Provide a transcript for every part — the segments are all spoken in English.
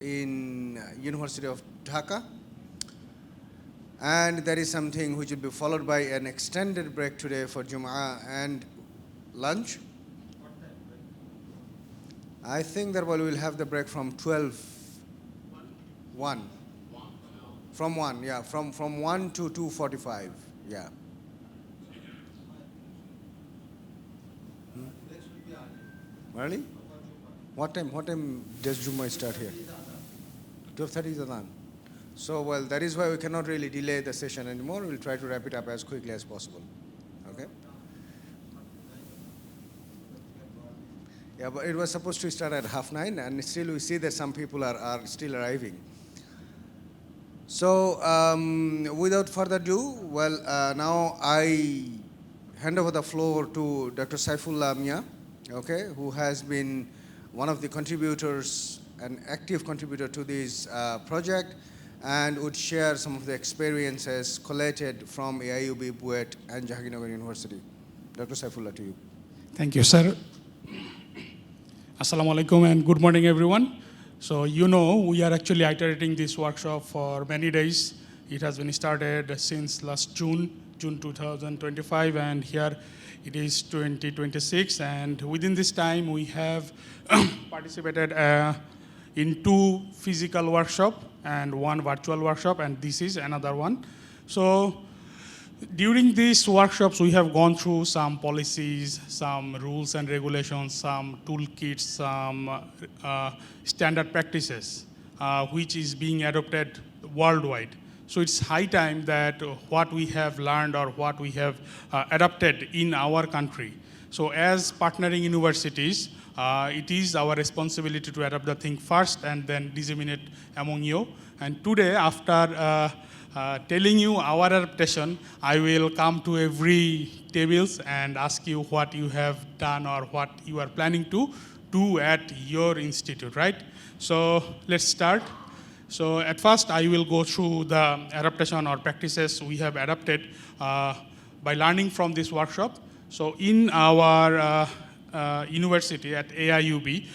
in University of Dhaka, and there is something which will be followed by an extended break today for Jum'ah and lunch. I think that we will have the break from 12, 1. From 1, yeah, from 1 to 2:45, yeah. Early? What time does Jummah start here? 12:30 is Adhan. So, well, that is why we cannot really delay the session anymore. We'll try to wrap it up as quickly as possible. Okay? Yeah, but it was supposed to start at 9:30, and still we see that some people are still arriving. So, without further ado, well, now I hand over the floor to Dr. Saifullah Mia, okay, who has been one of the contributors, an active contributor to this project, and would share some of the experiences collated from AIUB, Buet, and Jahangirnagar University. Dr. Saifullah, to you. Thank you, sir. Assalamu alaikum and good morning, everyone. So, we are actually iterating this workshop for many days. It has been started since last June 2025, and here it is 2026. And within this time, we have participated in 2 physical workshops and 1 virtual workshop, and this is another one. So, during these workshops, we have gone through some policies, some rules and regulations, some toolkits, some standard practices, which is being adopted worldwide. So it's high time that what we have learned or what we have adopted in our country. So as partnering universities, it is our responsibility to adopt the thing first and then disseminate among you. And today, after telling you our adaptation, I will come to every tables and ask you what you have done or what you are planning to do at your institute, right? So let's start. So at first, I will go through the adaptation or practices we have adapted by learning from this workshop. So in our university at AIUB,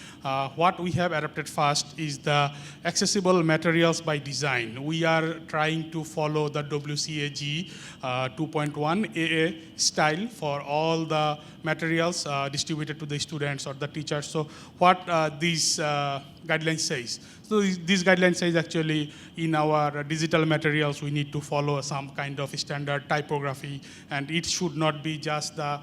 what we have adopted first is the accessible materials by design. We are trying to follow the WCAG 2.1 AA style for all the materials distributed to the students or the teachers. So what these guidelines says. So these guidelines says actually in our digital materials we need to follow some kind of standard typography, and it should not be just the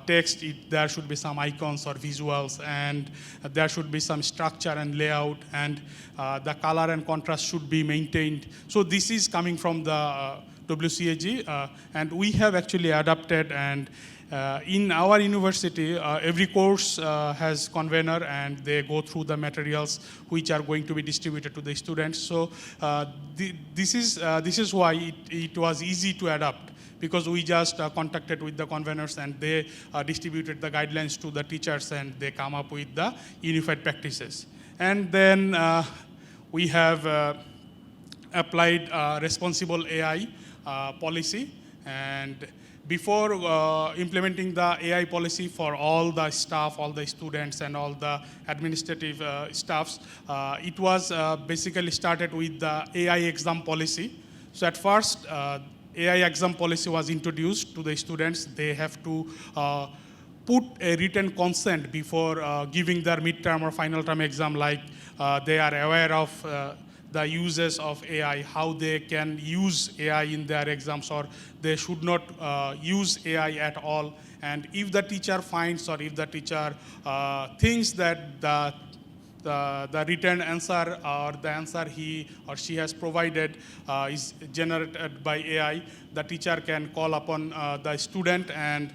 text. There should be some icons or visuals, and there should be some structure and layout, and the color and contrast should be maintained. So this is coming from the WCAG, and we have actually adapted, and in our university, every course has convener, and they go through the materials which are going to be distributed to the students. So this is why it was easy to adapt, because we just contacted with the conveners and they distributed the guidelines to the teachers and they come up with the unified practices. And then we have applied responsible AI policy, and before implementing the AI policy for all the staff, all the students, and all the administrative staffs, it was basically started with the AI exam policy. So at first, AI exam policy was introduced to the students. They have to put a written consent before giving their midterm or final term exam, like they are aware of the uses of AI, how they can use AI in their exams, or they should not use AI at all. And if the teacher finds, or if the teacher thinks that the written answer or the answer he or she has provided is generated by AI, the teacher can call upon the student and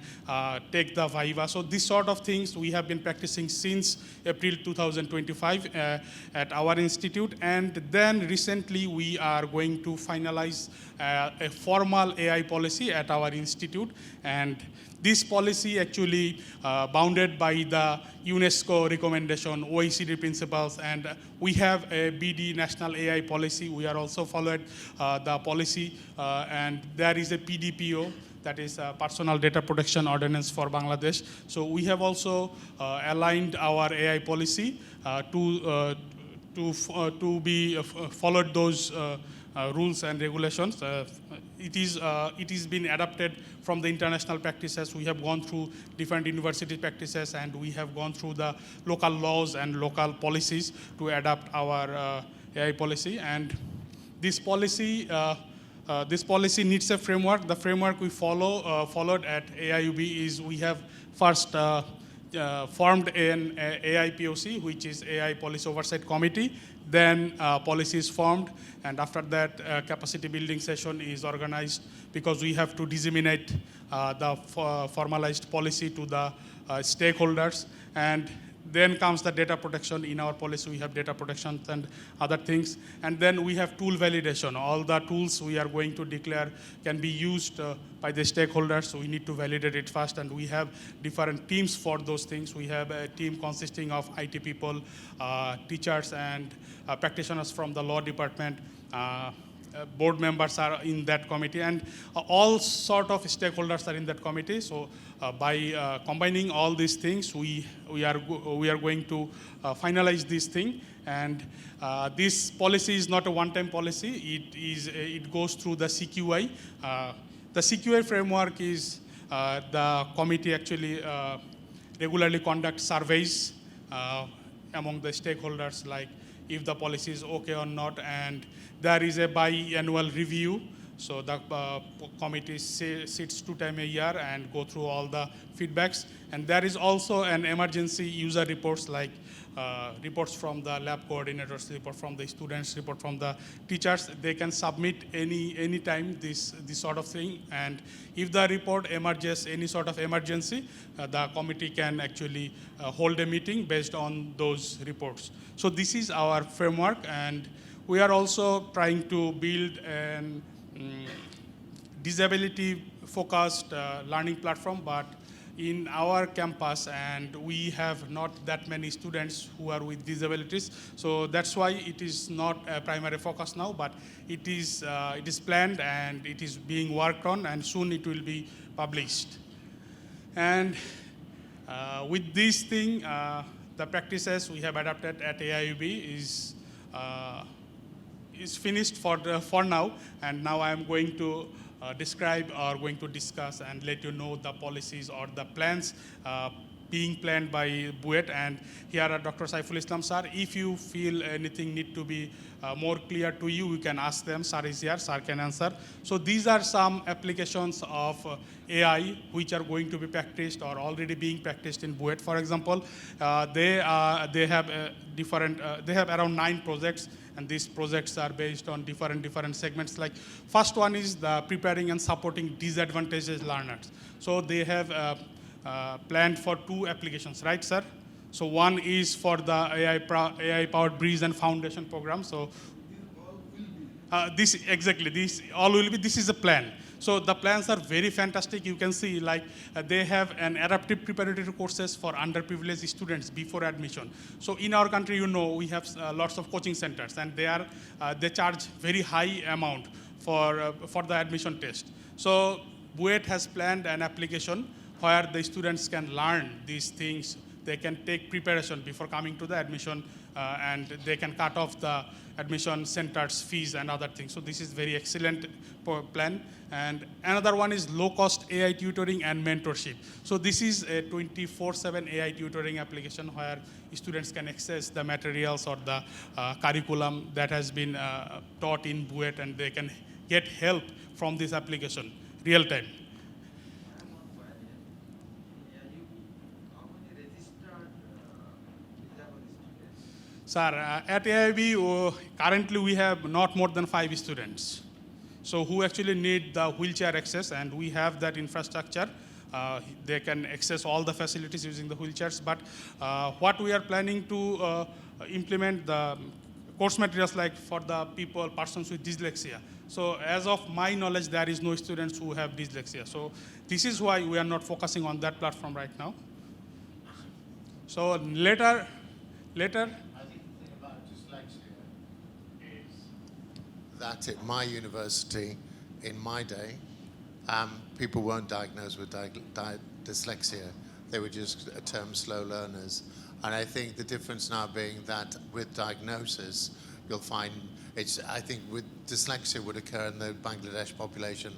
take the viva. So this sort of things we have been practicing since April 2025 at our institute. And then recently we are going to finalize a formal AI policy at our institute. And this policy actually bounded by the UNESCO recommendation, OECD principles, and we have a BD National AI policy. We are also followed the policy, and there is a PDPO, that is Personal Data Protection Ordinance for Bangladesh. So we have also aligned our AI policy to be followed those rules and regulations. It is been adapted from the international practices. We have gone through different university practices, and we have gone through the local laws and local policies to adapt our AI policy. And this policy this policy needs a framework. The framework we followed at AIUB is we have first formed an AI POC, which is AI Policy Oversight Committee. Then policy is formed, and after that, capacity building session is organized because we have to disseminate the formalized policy to the stakeholders. And then comes the data protection. In our policy, we have data protection and other things. And then we have tool validation. All the tools we are going to declare can be used by the stakeholders, so we need to validate it first. And we have different teams for those things. We have a team consisting of IT people, teachers, and practitioners from the law department. Board members are in that committee, and all sort of stakeholders are in that committee. So by combining all these things, we are going to finalize this thing. And this policy is not a one-time policy. It goes through the CQI. The CQI framework is the committee actually regularly conducts surveys among the stakeholders, like if the policy is okay or not, and there is a biannual review. So the committee sits 2 times a year and go through all the feedbacks. And there is also an emergency user reports, like reports from the lab coordinators, report from the students, report from the teachers. They can submit any time this sort of thing. And if the report emerges any sort of emergency, the committee can actually hold a meeting based on those reports. So this is our framework, and we are also trying to build an disability-focused learning platform, but in our campus, and we have not that many students who are with disabilities. So that's why it is not a primary focus now, but it is planned and it is being worked on, and soon it will be published. And with this thing, the practices we have adapted at AIUB is finished for now, and now I am going to describe or going to discuss and let you know the policies or the plans being planned by BUET. And here are Dr. Saiful Islam sir. If you feel anything need to be more clear to you, you can ask them. Sir is here, sir can answer. So these are some applications of AI which are going to be practiced or already being practiced in BUET. For example, they have around 9 projects, and these projects are based on different segments. Like first one is the preparing and supporting disadvantaged learners. So they have planned for 2 applications, right, sir? So one is for the AI-powered Bridge and Foundation program. So this all will be. This is a plan. So the plans are very fantastic. You can see, like they have an adaptive preparatory courses for underprivileged students before admission. So in our country, you know, we have lots of coaching centers, and they charge very high amount for the admission test. So BUET has planned an application where the students can learn these things. They can take preparation before coming to the admission, and they can cut off the admission centers fees and other things. So this is very excellent plan. And another one is low-cost AI tutoring and mentorship. So this is a 24/7 AI tutoring application where students can access the materials or the curriculum that has been taught in BUET, and they can get help from this application real time. Sir, at AIB, currently we have not more than 5 students. So who actually need the wheelchair access, and we have that infrastructure. They can access all the facilities using the wheelchairs. But what we are planning to implement the course materials like for the persons with dyslexia. So as of my knowledge, there is no students who have dyslexia. So this is why we are not focusing on that platform right now. So later. That at my university, in my day, people weren't diagnosed with dyslexia. They were just termed slow learners. And I think the difference now being that with diagnosis, you'll find I think with dyslexia would occur in the Bangladesh population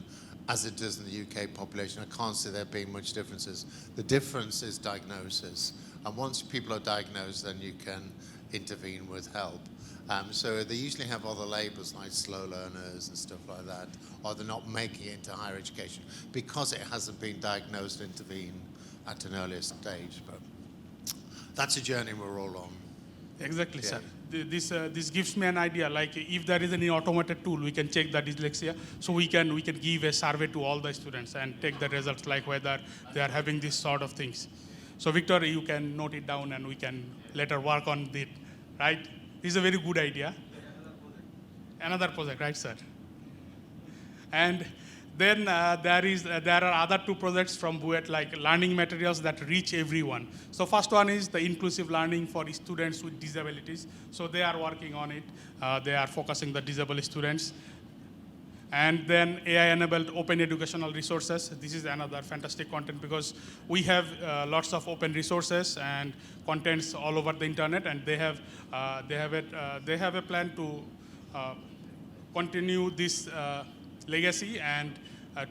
as it does in the UK population. I can't see there being much differences. The difference is diagnosis. And once people are diagnosed, then you can intervene with help. So they usually have other labels like slow learners and stuff like that, or they're not making it into higher education because it hasn't been diagnosed and intervened at an earlier stage. But that's a journey we're all on. Exactly, Yeah. sir. This gives me an idea. Like if there is any automated tool, we can check the dyslexia. So we can give a survey to all the students and take the results, like whether they are having this sort of things. So Victor, you can note it down, and we can later work on it, right? This is a very good idea. Another project, right, sir? And then there are other two projects from BUET, like learning materials that reach everyone. So first one is the inclusive learning for students with disabilities. So they are working on it. They are focusing the disabled students. And then AI-enabled open educational resources. This is another fantastic content because we have lots of open resources and contents all over the internet, and they have a plan to continue this legacy and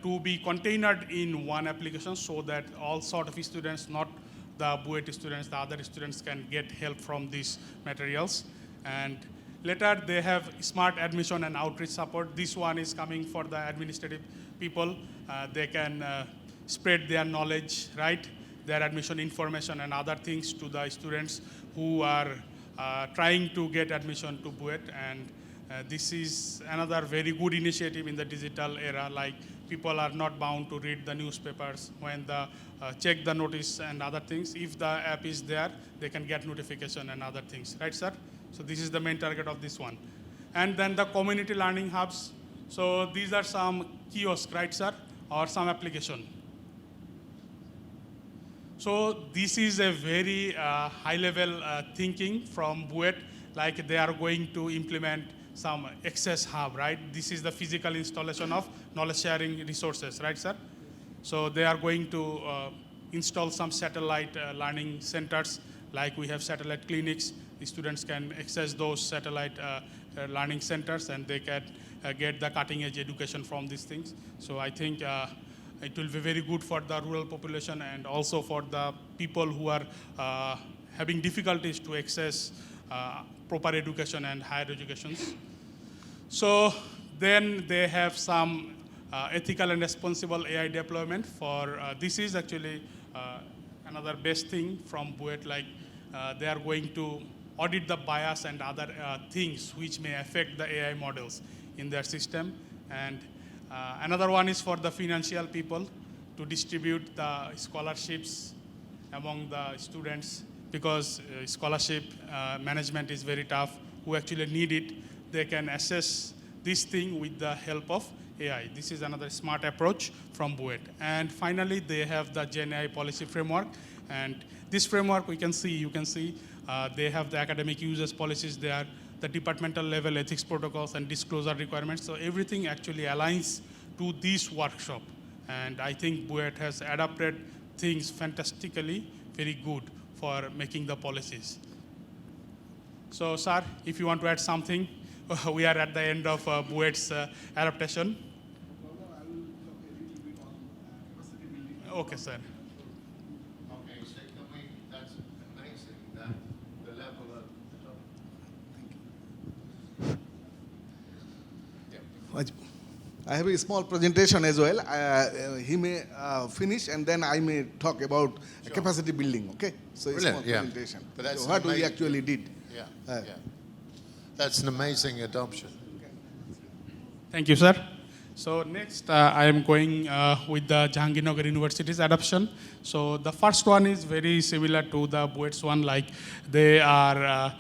to be containered in one application so that all sort of students, not the BUET students, the other students can get help from these materials. And later, they have smart admission and outreach support. This one is coming for the administrative people. They can spread their knowledge, right? Their admission information and other things to the students who are trying to get admission to BUET. And this is another very good initiative in the digital era. Like people are not bound to read the newspapers when the check the notice and other things. If the app is there, they can get notification and other things, right, sir? So this is the main target of this one. And then the community learning hubs. So these are some kiosks, right, sir? Or some application. So this is a very high-level thinking from BUET, like they are going to implement some access hub, right? This is the physical installation of knowledge-sharing resources, right, sir? So they are going to install some satellite learning centers, like we have satellite clinics. The students can access those satellite learning centers, and they can get the cutting-edge education from these things. So I think it will be very good for the rural population and also for the people who are having difficulties to access proper education and higher educations. So then they have some ethical and responsible AI deployment for, this is actually another best thing from BUET, like they are going to audit the bias and other things which may affect the AI models in their system. And another one is for the financial people to distribute the scholarships among the students, because scholarship management is very tough. Who actually need it, they can assess this thing with the help of AI. This is another smart approach from BUET. And finally, they have the Gen AI policy framework. And this framework, you can see, they have the academic users policies there, the departmental level ethics protocols and disclosure requirements. So everything actually aligns to this workshop. And I think BUET has adapted things fantastically, very good for making the policies. So, sir, if you want to add something, we are at the end of BUET's adaptation. Okay, sir. Okay, so that's amazing that the level of. I have a small presentation as well. He may finish, and then I may talk about capacity building. Okay, so a Brilliant, small yeah. presentation. But that's So what we amazing. actually did. Yeah, yeah. That's an amazing adoption. Thank you, sir. So next, I am going with the Jahangirnagar University's adoption. So the first one is very similar to the BUET's one, like they are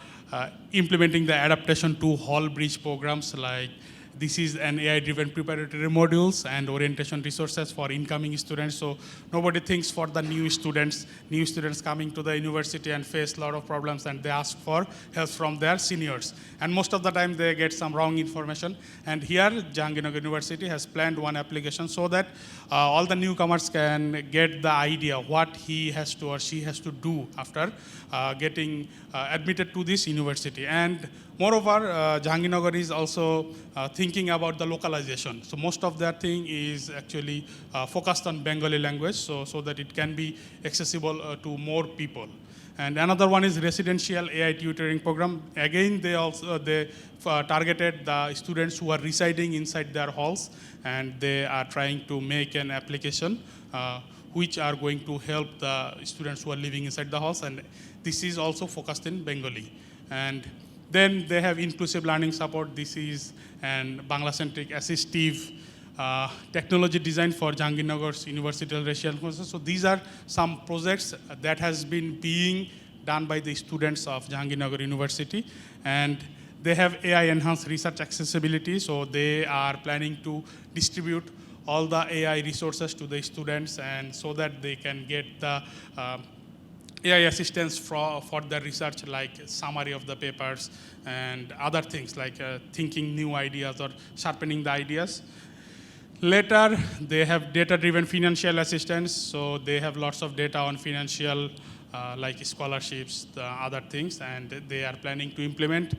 implementing the adaptation to hall bridge programs, like this is an AI-driven preparatory modules and orientation resources for incoming students. So nobody thinks for the new students coming to the university and face a lot of problems, and they ask for help from their seniors. And most of the time they get some wrong information. And here, Jahangirnagar University has planned one application so that all the newcomers can get the idea what he has to or she has to do after getting admitted to this university. And moreover, Jahangirnagar is also thinking about the localization. So most of their thing is actually focused on Bengali language, so that it can be accessible to more people. And another one is residential AI tutoring program. Again, they targeted the students who are residing inside their halls, and they are trying to make an application which are going to help the students who are living inside the halls. And this is also focused in Bengali. And then they have inclusive learning support. This is an Bangla-centric assistive technology designed for Jahangirnagar's university racial courses. So these are some projects that has been being done by the students of Jahangirnagar University. And they have AI enhanced research accessibility. So they are planning to distribute all the AI resources to the students, and so that they can get the AI assistance for the research, like summary of the papers and other things like thinking new ideas or sharpening the ideas. Later, they have data-driven financial assistance. So they have lots of data on financial, like scholarships, the other things, and they are planning to implement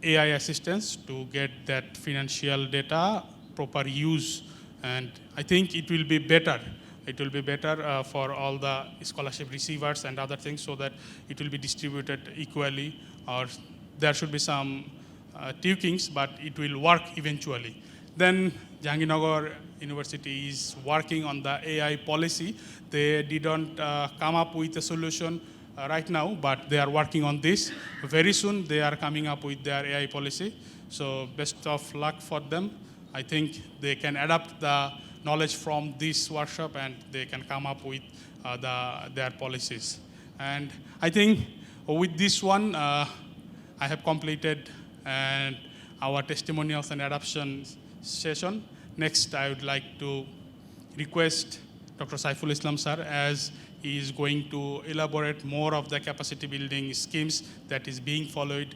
AI assistance to get that financial data proper use. And I think it will be better. It will be better for all the scholarship receivers and other things, so that it will be distributed equally, or there should be some tweakings, but it will work eventually. Then Jahangirnagar University is working on the AI policy. They didn't come up with a solution right now, but they are working on this. Very soon they are coming up with their AI policy. So best of luck for them. I think they can adapt the knowledge from this workshop, and they can come up with their policies. And I think with this one, I have completed our testimonials and adoption session. Next, I would like to request Dr. Saiful Islam sir, as he is going to elaborate more of the capacity building schemes that is being followed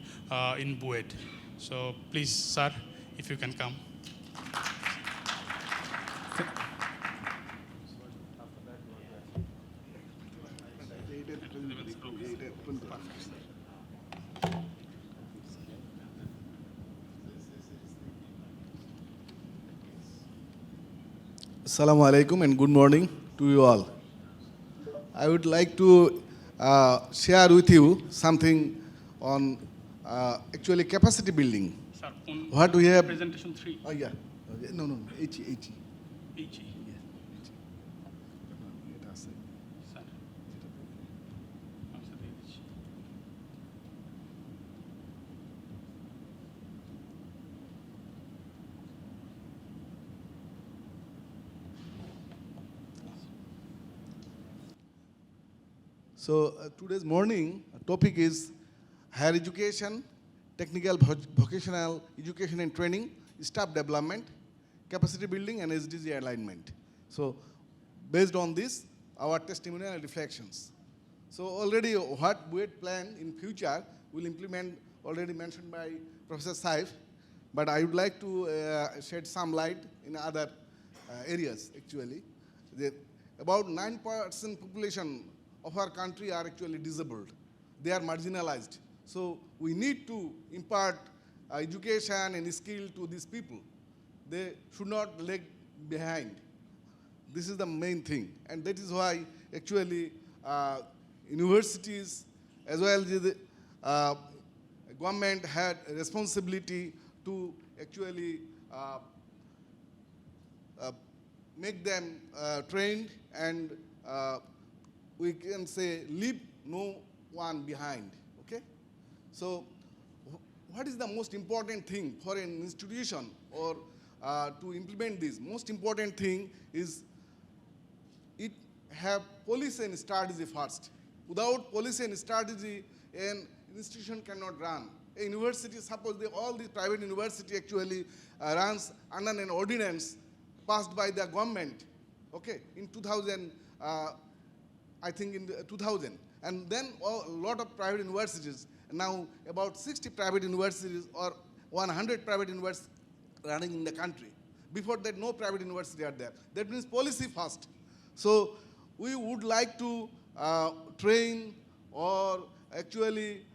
in BUET. So please, sir, if you can come. Assalamu alaikum and good morning to you all. I would like to share with you something on actually capacity building. Sir, on What we have. presentation 3. Oh yeah. No. H. HE. Sir. So today's morning topic is higher education, technical vocational education and training, staff development, capacity building, and SDG alignment. So based on this, our testimonial and reflections. So already what we had planned in future will implement, already mentioned by Professor Saif, but I would like to shed some light in other areas actually. About 9% population of our country are actually disabled. They are marginalized. So we need to impart education and skill to these people. They should not lag behind. This is the main thing. And that is why actually universities as well as the government had a responsibility to actually make them trained and we can say leave no one behind, okay? So what is the most important thing for an institution or to implement this? Most important thing is it have policy and strategy first. Without policy and strategy, an institution cannot run. a university, suppose all these private university actually runs under an ordinance passed by the government, okay, in 2000, I think in 2000. And then a lot of private universities, now about 60 private universities or 100 private universities running in the country. Before that, no private university are there. That means policy first. So we would like to train or actually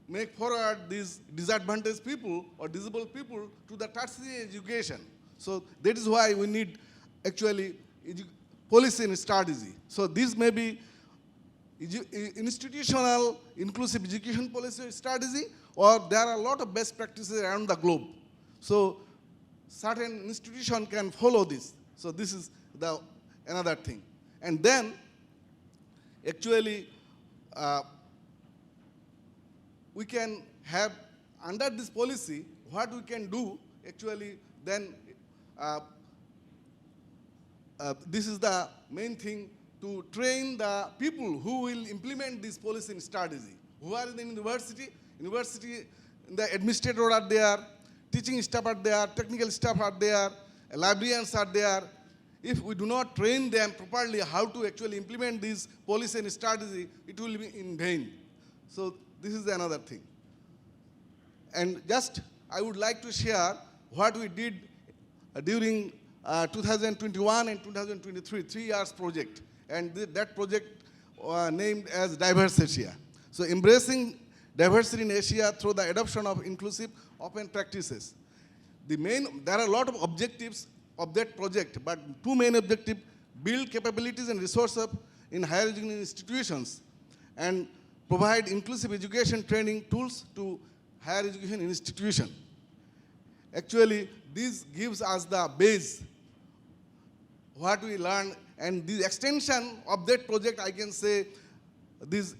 make forward these disadvantaged people or disabled people to the tertiary education. So that is why we need actually policy and strategy. So this may be institutional inclusive education policy strategy, or there are a lot of best practices around the globe. So certain institution can follow this. So this is the another thing. And then actually we can have under this policy what we can do actually then this is the main thing, to train the people who will implement this policy and strategy. Who are in the university, the administrators are there, teaching staff are there, technical staff are there, librarians are there. If we do not train them properly how to actually implement this policy and strategy, it will be in vain. So this is another thing. And just I would like to share what we did during 2021 and 2023, 3 years project. And that project named as Diverse Asia. So embracing diversity in Asia through the adoption of inclusive open practices. There are a lot of objectives of that project, but 2 main objectives: build capabilities and resources in higher education institutions and provide inclusive education training tools to higher education institutions. Actually, this gives us the base, what we learn, and the extension of that project, I can say, this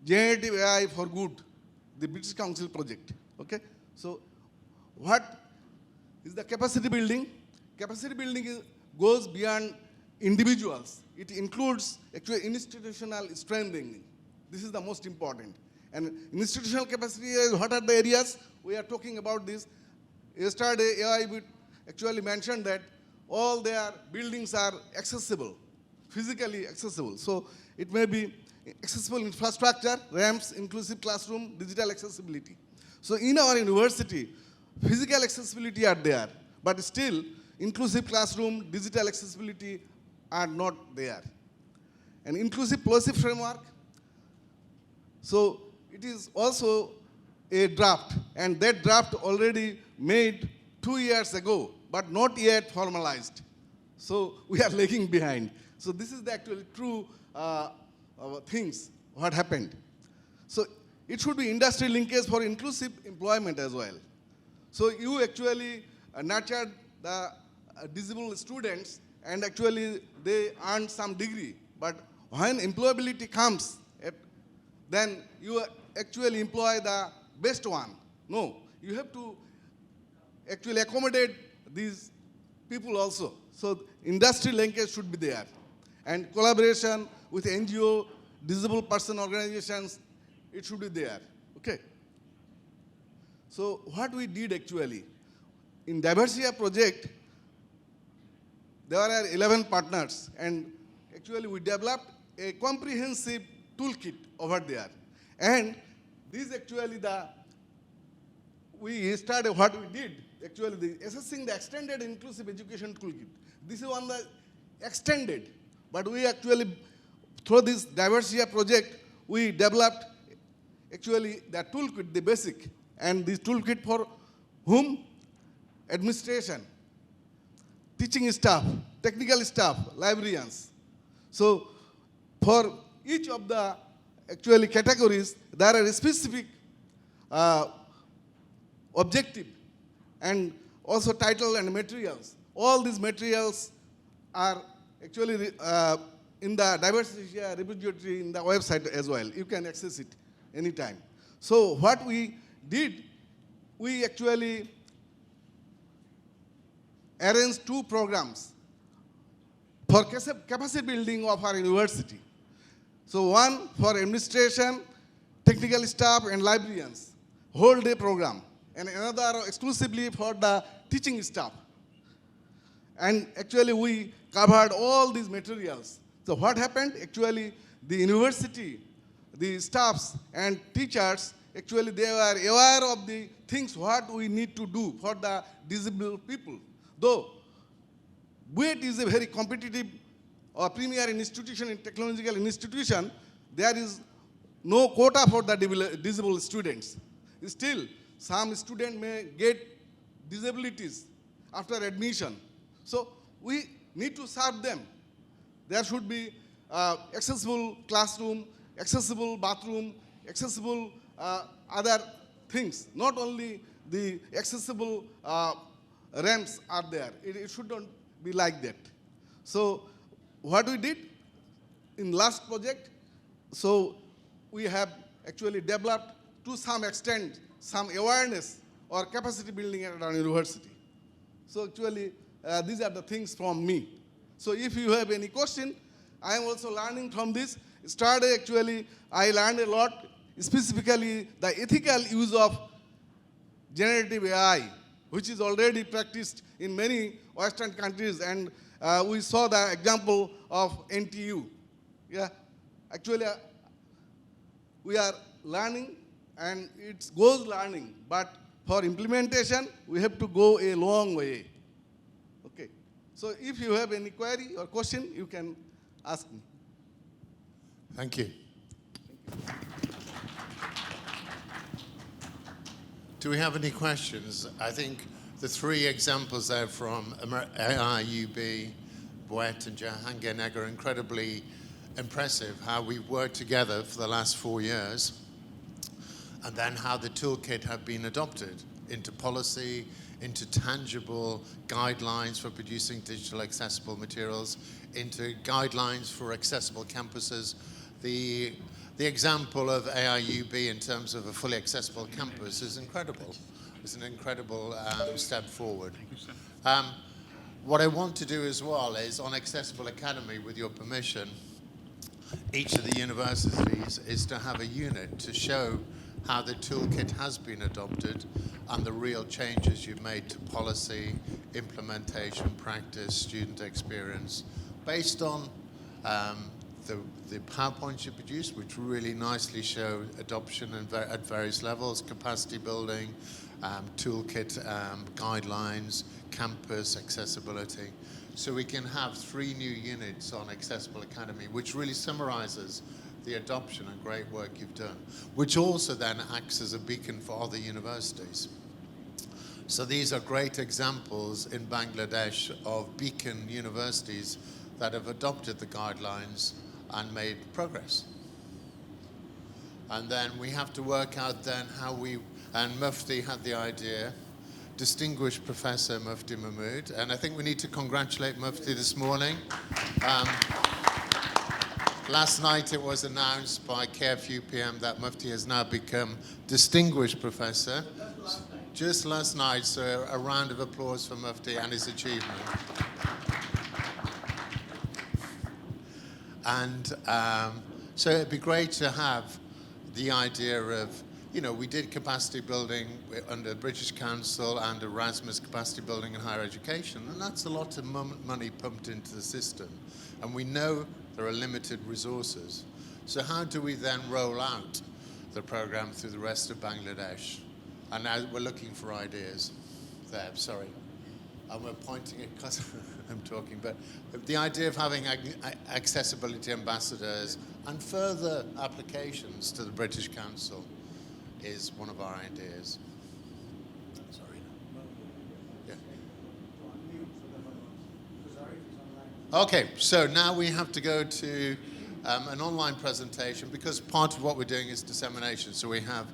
generative AI for good, the British Council project, okay? So what is the capacity building? Capacity building goes beyond individuals. It includes actually institutional strengthening. This is the most important. And institutional capacity is what are the areas? We are talking about this. Yesterday, AI actually mentioned that all their buildings are accessible, physically accessible. So it may be accessible infrastructure, ramps, inclusive classroom, digital accessibility. So in our university, physical accessibility are there, but still inclusive classroom, digital accessibility are not there. An inclusive policy framework. So it is also a draft, and that draft already made 2 years ago, but not yet formalized. So we are lagging behind. So this is the actually true things, what happened. So it should be industry linkage for inclusive employment as well. So you actually nurtured the disabled students, and actually they earn some degree. But when employability comes, then you actually employ the best one. No, you have to actually accommodate these people also. So industry linkage should be there. And collaboration with NGO, disabled person organizations, it should be there, okay? So what we did actually, in Diversity project, there are 11 partners, and actually we developed a comprehensive toolkit over there. And this actually we started what we did, actually assessing the extended inclusive education toolkit. This is one the extended, but we actually, through this Diversity project, we developed actually the toolkit, the basic, and this toolkit for whom? Administration, teaching staff, technical staff, librarians. So for each of the actually categories, there are specific objective and also title and materials. All these materials are actually in the Diversity repository in the website as well. You can access it anytime. So what we did, we actually arranged 2 programs for capacity building of our university. So one for administration technical staff and librarians, whole day program, and another exclusively for the teaching staff. And actually we covered all these materials. So what happened? Actually, the university, the staffs and teachers, actually they were aware of the things what we need to do for the disabled people. Though BUET is a very competitive or premier institution in technological institution, there is no quota for the disabled students. Still, some students may get disabilities after admission. So we need to serve them. There should be accessible classroom, accessible bathroom, accessible other things. Not only the accessible ramps are there. It should not be like that. So what we did in last project, so we have actually developed to some extent some awareness or capacity building at our university. So actually these are the things from me. So if you have any question, I am also learning from this. Started actually, I learned a lot, specifically the ethical use of generative AI, which is already practiced in many Western countries, and we saw the example of NTU. Yeah, actually, we are learning, and it goes learning, but for implementation, we have to go a long way. Okay, so if you have any query or question, you can ask me. Thank you. Do we have any questions? I think the three examples there from AIUB, BUET, and Jahangir are incredibly impressive, how we've worked together for the last 4 years, and then how the toolkit have been adopted into policy, into tangible guidelines for producing digital accessible materials, into guidelines for accessible campuses. The example of AIUB in terms of a fully accessible campus is incredible. It's an incredible step forward. What I want to do as well is on Accessible Academy, with your permission, each of the universities is to have a unit to show how the toolkit has been adopted and the real changes you've made to policy, implementation, practice, student experience, based on the PowerPoints you produced, which really nicely show adoption at various levels, capacity building, toolkit guidelines, campus accessibility. So we can have 3 new units on Accessible Academy, which really summarizes the adoption and great work you've done, which also then acts as a beacon for other universities. So these are great examples in Bangladesh of beacon universities that have adopted the guidelines and made progress. And then we have to work out then how we, and Mufti had the idea, distinguished Professor Mufti Mahmood, and I think we need to congratulate Mufti this morning. Last night it was announced by KFU PM that Mufti has now become distinguished professor. Just last night, so a round of applause for Mufti and his achievement. And so it'd be great to have the idea of, you know, we did capacity building under the British Council and Erasmus capacity building in higher education, and that's a lot of money pumped into the system. And we know there are limited resources. So how do we then roll out the program through the rest of Bangladesh? And now we're looking for ideas there, sorry. And we're pointing it because I'm talking, but the idea of having accessibility ambassadors and further applications to the British Council is one of our ideas. Sorry. Yeah. Okay, so now we have to go to an online presentation because part of what we're doing is dissemination. So we have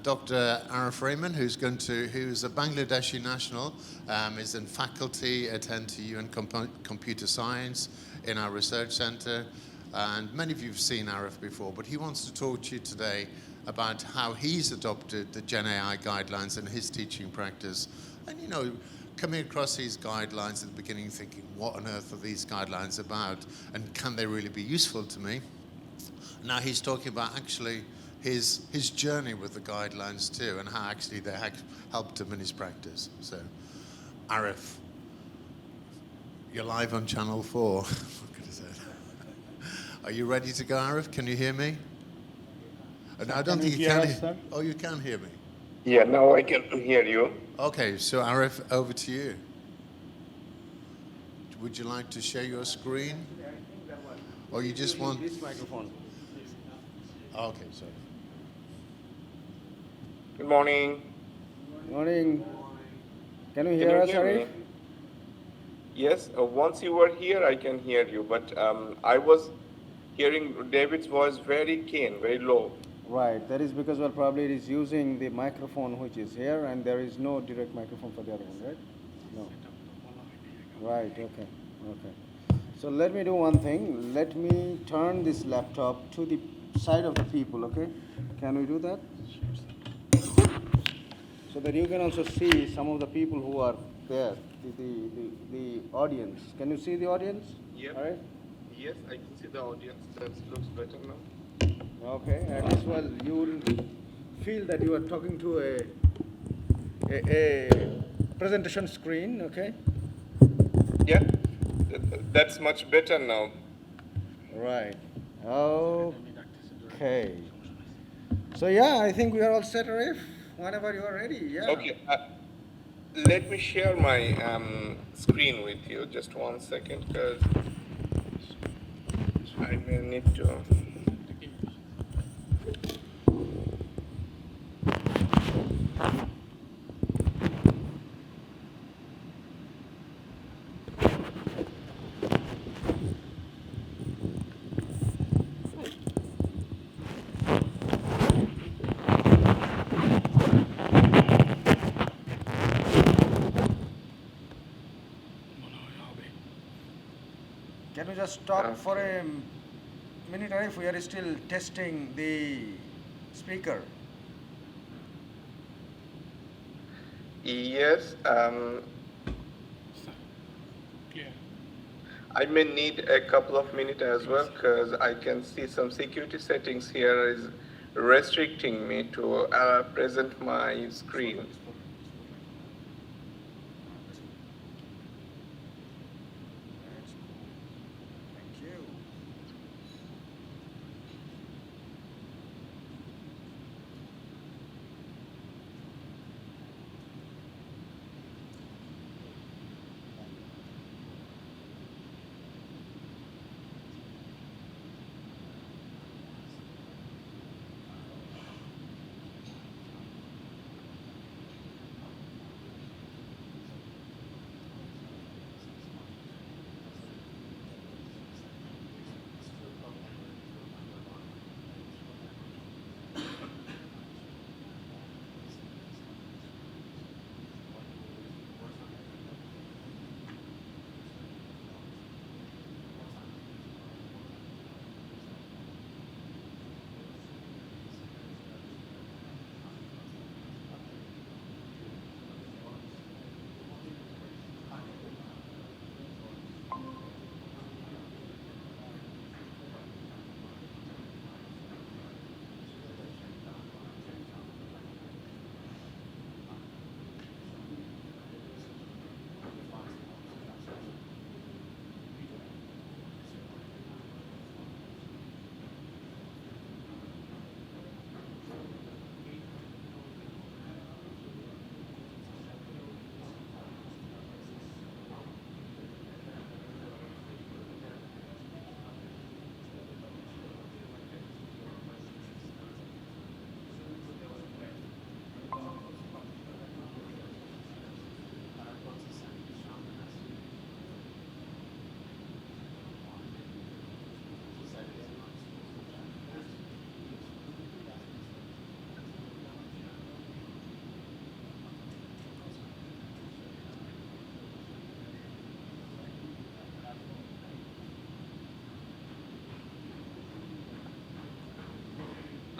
Dr. Arif Rehman, who's a Bangladeshi national, is in faculty at NTU in computer science in our research center. And many of you have seen Arif before, but he wants to talk to you today about how he's adopted the Gen AI guidelines in his teaching practice. And, you know, coming across these guidelines at the beginning thinking, what on earth are these guidelines about? And can they really be useful to me? Now he's talking about actually his journey with the guidelines too, and how actually they helped him in his practice. So, Arif, you're live on Channel 4. What could I say? Are you ready to go, Arif? Can you hear me? No, I don't think you can. Sir? Oh, you can hear me. Yeah, now I can hear you. Okay, so Arif, over to you. Would you like to share your screen? Or you just want this microphone? Okay, sorry. Good morning. Morning. Can you Can hear you us, hear Arif? me? Yes, once you were here, I can hear you, but I was hearing David's voice very keen, very low. Right, that is because, well, probably it is using the microphone which is here, and there is no direct microphone for the other one, right? No. Right, okay, okay. So let me do one thing. Let me turn this laptop to the side of the people, okay? Can we do that? So that you can also see some of the people who are there, the audience. Can you see the audience? Yep. All right. Yes, I can see the audience. That looks better now. Okay, at least, well, you will feel that you are talking to a presentation screen, okay? Yeah, that's much better now. Right. Okay. So yeah, I think we are all set, Arif. Whenever you are ready, yeah. Okay, let me share my screen with you. Just 1 second, because I may need to. Can we just stop for a minute, Arif? We are still testing the speaker. Yes, Clear. I may need a couple of minutes as well, because I can see some security settings here is restricting me to present my screen.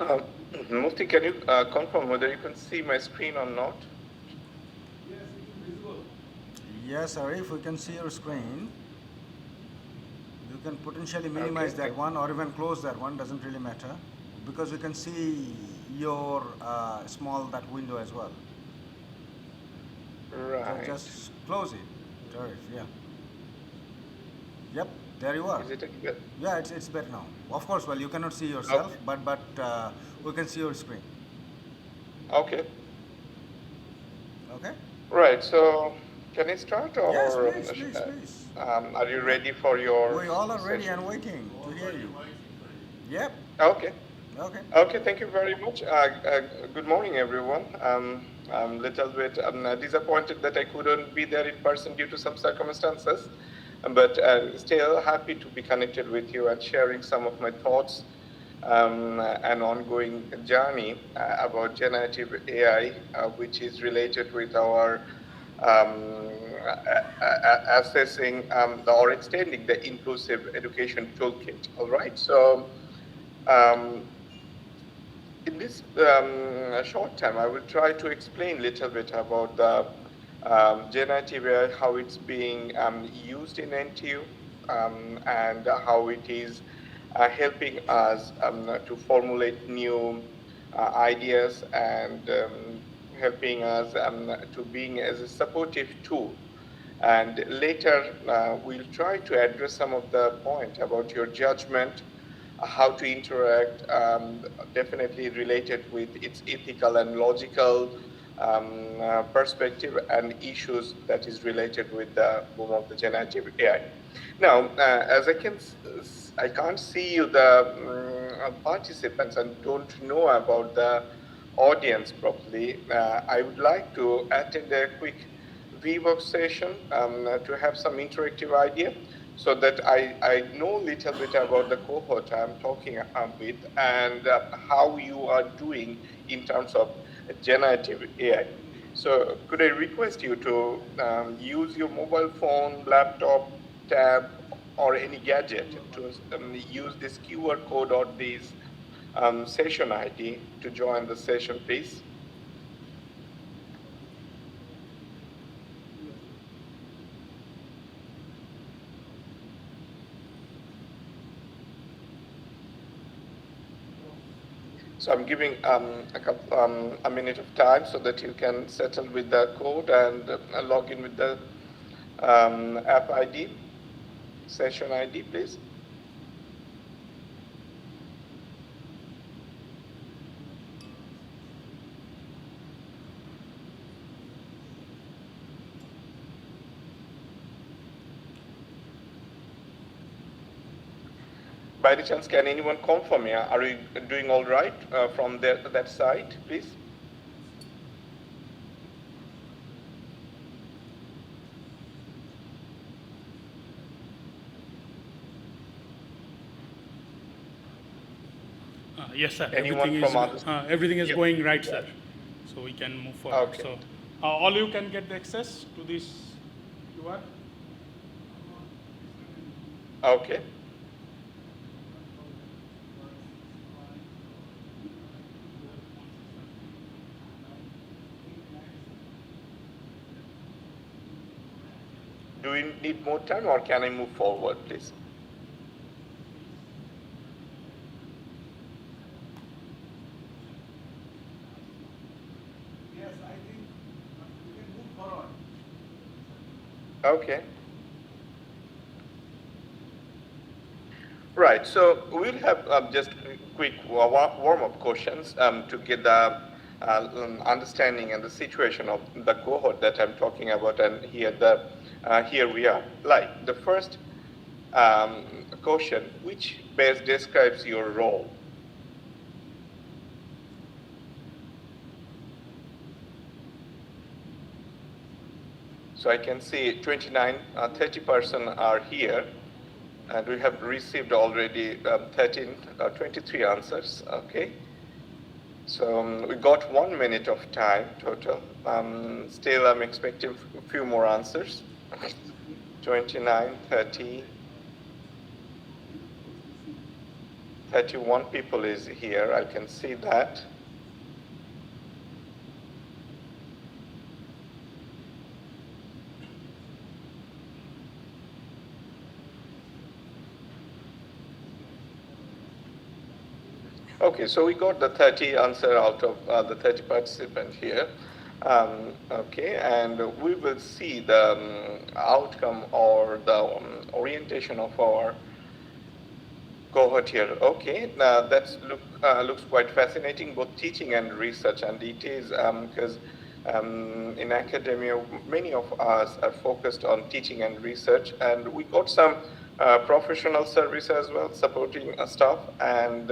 Thank you. Mufti, can you confirm whether you can see my screen or not? Yes, Arif, we can see your screen. You can potentially minimize Okay. that one or even close that one, doesn't really matter, because you can see your small that window as well. So Right. just close it. Tarif, yeah. Yep, there you are. Is it a good? Yeah, it's better now. Of course, well, you cannot see yourself, Okay. but we can see your screen. Okay. Okay? Right. So, can I start, Yes, or please, please, please. are you Yep. ready for your We all are ready session? and waiting to hear you. Yep. Okay. Okay. Okay, thank you very much. Good morning, everyone. I'm a little bit disappointed that I couldn't be there in person due to some circumstances, but still happy to be connected with you and sharing some of my thoughts and ongoing journey about generative AI, which is related with our assessing or extending the inclusive education toolkit. All right, so. Um, in this short time, I will try to explain a little bit about the generative AI, how it's being used in NTU, and how it is helping us to formulate new ideas and helping us to being as a supportive tool. And later, we'll try to address some of the point about your judgment, how to interact, definitely related with its ethical and logical perspective and issues that is related with the boom of the generative AI. Now, as I can't see you, the participants, and don't know about the audience properly. I would like to attend a quick VWork session to have some interactive idea, so that I know a little bit about the cohort I'm talking with, and how you are doing in terms of generative AI. So could I request you to use your mobile phone, laptop, tab, or any gadget to use this QR code or this session ID to join the session, please? So I'm giving a minute of time so that you can settle with the code and log in with the app ID, session ID, please. By any chance, can anyone confirm me? Are you doing all right from that side, please? Yes, sir. Anyone from others? Everything is Yep. going right, sir. So we can move forward. Okay. So all you can get the access to this QR. Okay. Do we need more time, or can I move forward, please? Yes, I think we can move forward. Okay. Right, so we'll have just quick warm-up questions to get the understanding and the situation of the cohort that I'm talking about, and here we are. Like the first question, which best describes your role? So I can see 29, 30% are here, and we have received already 23 answers. Okay. So we got 1 minute of time total. Still, I'm expecting a few more answers. 29, 30, 31 people is here. I can see that. Okay, so we got the 30 answer out of the 30 participants here. Okay, and we will see the outcome or the orientation of our cohort here. Okay, now looks quite fascinating, both teaching and research, and it is because in academia, many of us are focused on teaching and research, and we got some professional service as well, supporting staff, and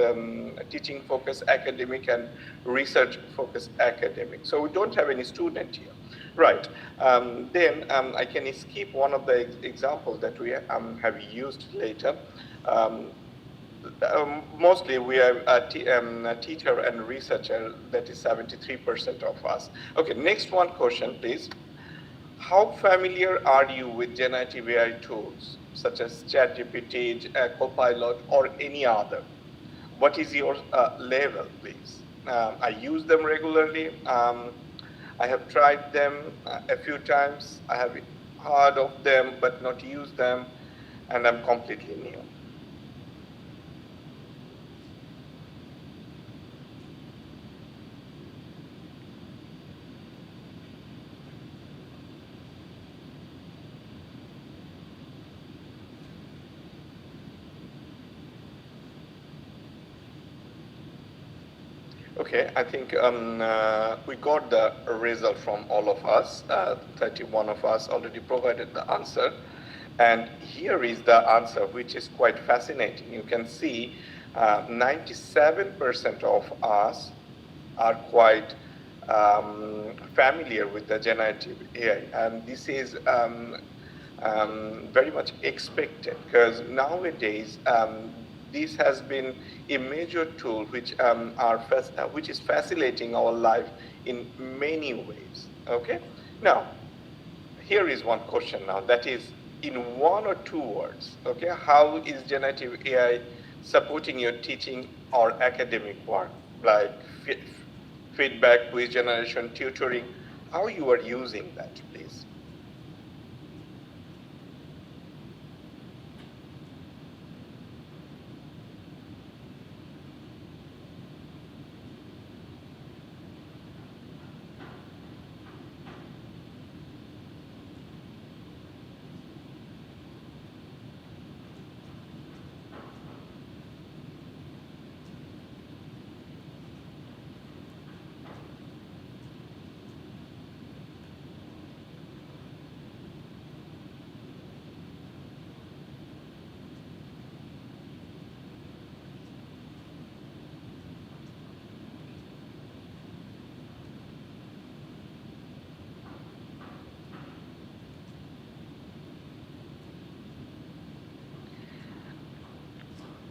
teaching focus academic and research focus academic. So we don't have any student here. Right. Then I can skip one of the examples that we have used later. Mostly we have a teacher and researcher, that is 73% of us. Okay, next one question, please. How familiar are you with generative AI tools, such as ChatGPT, Copilot, or any other? What is your level, please? I use them regularly. I have tried them a few times. I have heard of them, but not used them, and I'm completely new. Okay, I think we got the result from all of us. 31 of us already provided the answer. And here is the answer, which is quite fascinating. You can see 97% of us are quite familiar with the generative AI. And this is very much expected, because nowadays this has been a major tool which which is facilitating our life in many ways. Okay, now here is one question now, that is, in one or two words, okay, how is generative AI supporting your teaching or academic work, like feedback, quiz generation, tutoring? How you are using that, please?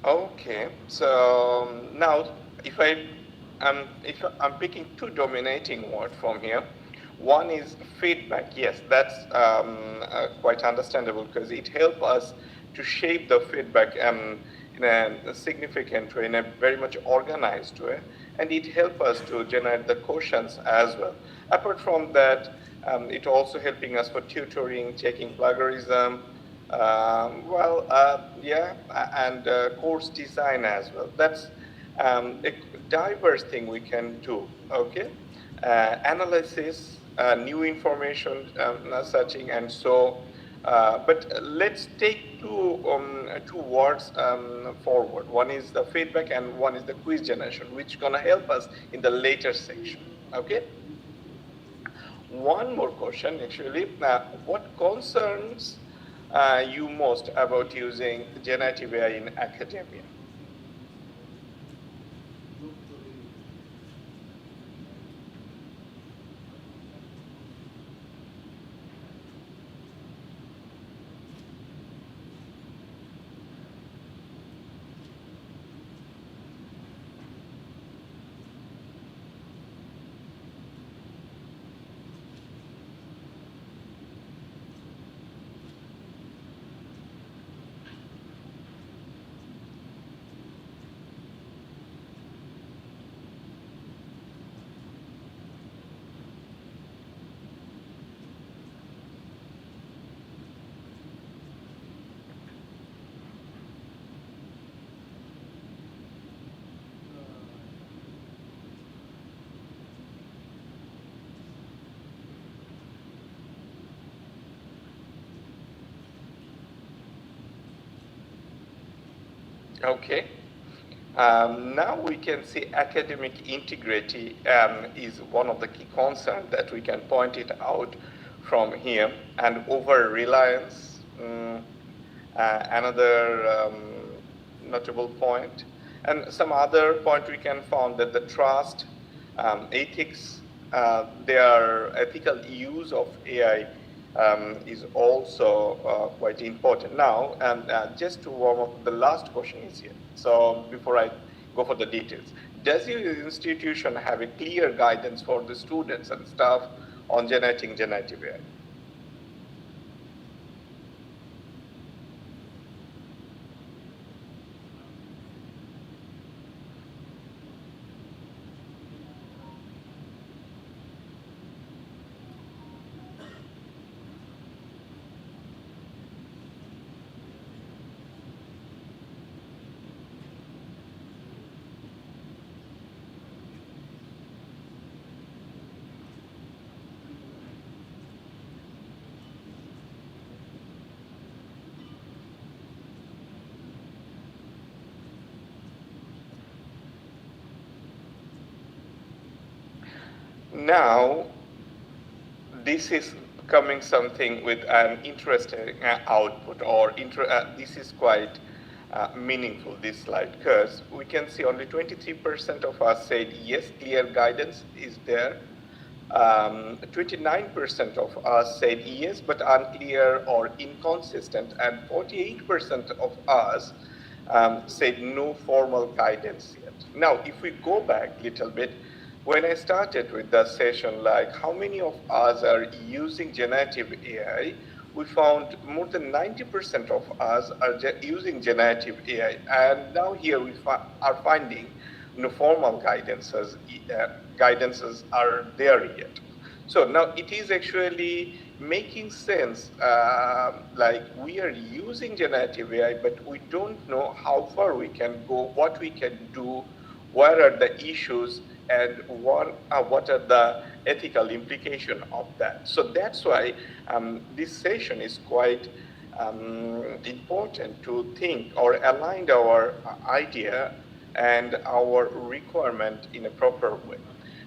Okay, so now if I'm picking two dominating words from here, one is feedback. Yes, that's quite understandable, because it helps us to shape the feedback in a significant way, in a very much organized way, and it helps us to generate the questions as well. Apart from that, it also helping us for tutoring, checking plagiarism, yeah, and course design as well. That's a diverse thing we can do, okay? Analysis, new information searching, and so, but let's take two words forward. One is the feedback and one is the quiz generation, which is gonna help us in the later section, okay? One more question, actually. What concerns you most about using generative AI in academia? Okay. Now we can see academic integrity is one of the key concerns that we can point it out from here, and over-reliance, another notable point. And some other point we can find that the trust, ethics, their ethical use of AI is also quite important. Now, just to warm up, the last question is here. So before I go for the details, does your institution have a clear guidance for the students and staff on generating generative AI? Now, this is coming something with an interesting output, or this is quite meaningful, this slide, because we can see only 23% of us said yes, clear guidance is there. 29% of us said yes, but unclear or inconsistent, and 48% of us said no formal guidance yet. Now, if we go back a little bit, when I started with the session, like how many of us are using generative AI, we found more than 90% of us are using generative AI. And now here we are finding no formal guidances are there yet. So now it is actually making sense, like we are using generative AI, but we don't know how far we can go, what we can do, what are the issues, and what are the ethical implications of that. So that's why this session is quite important to think or align our idea and our requirement in a proper way.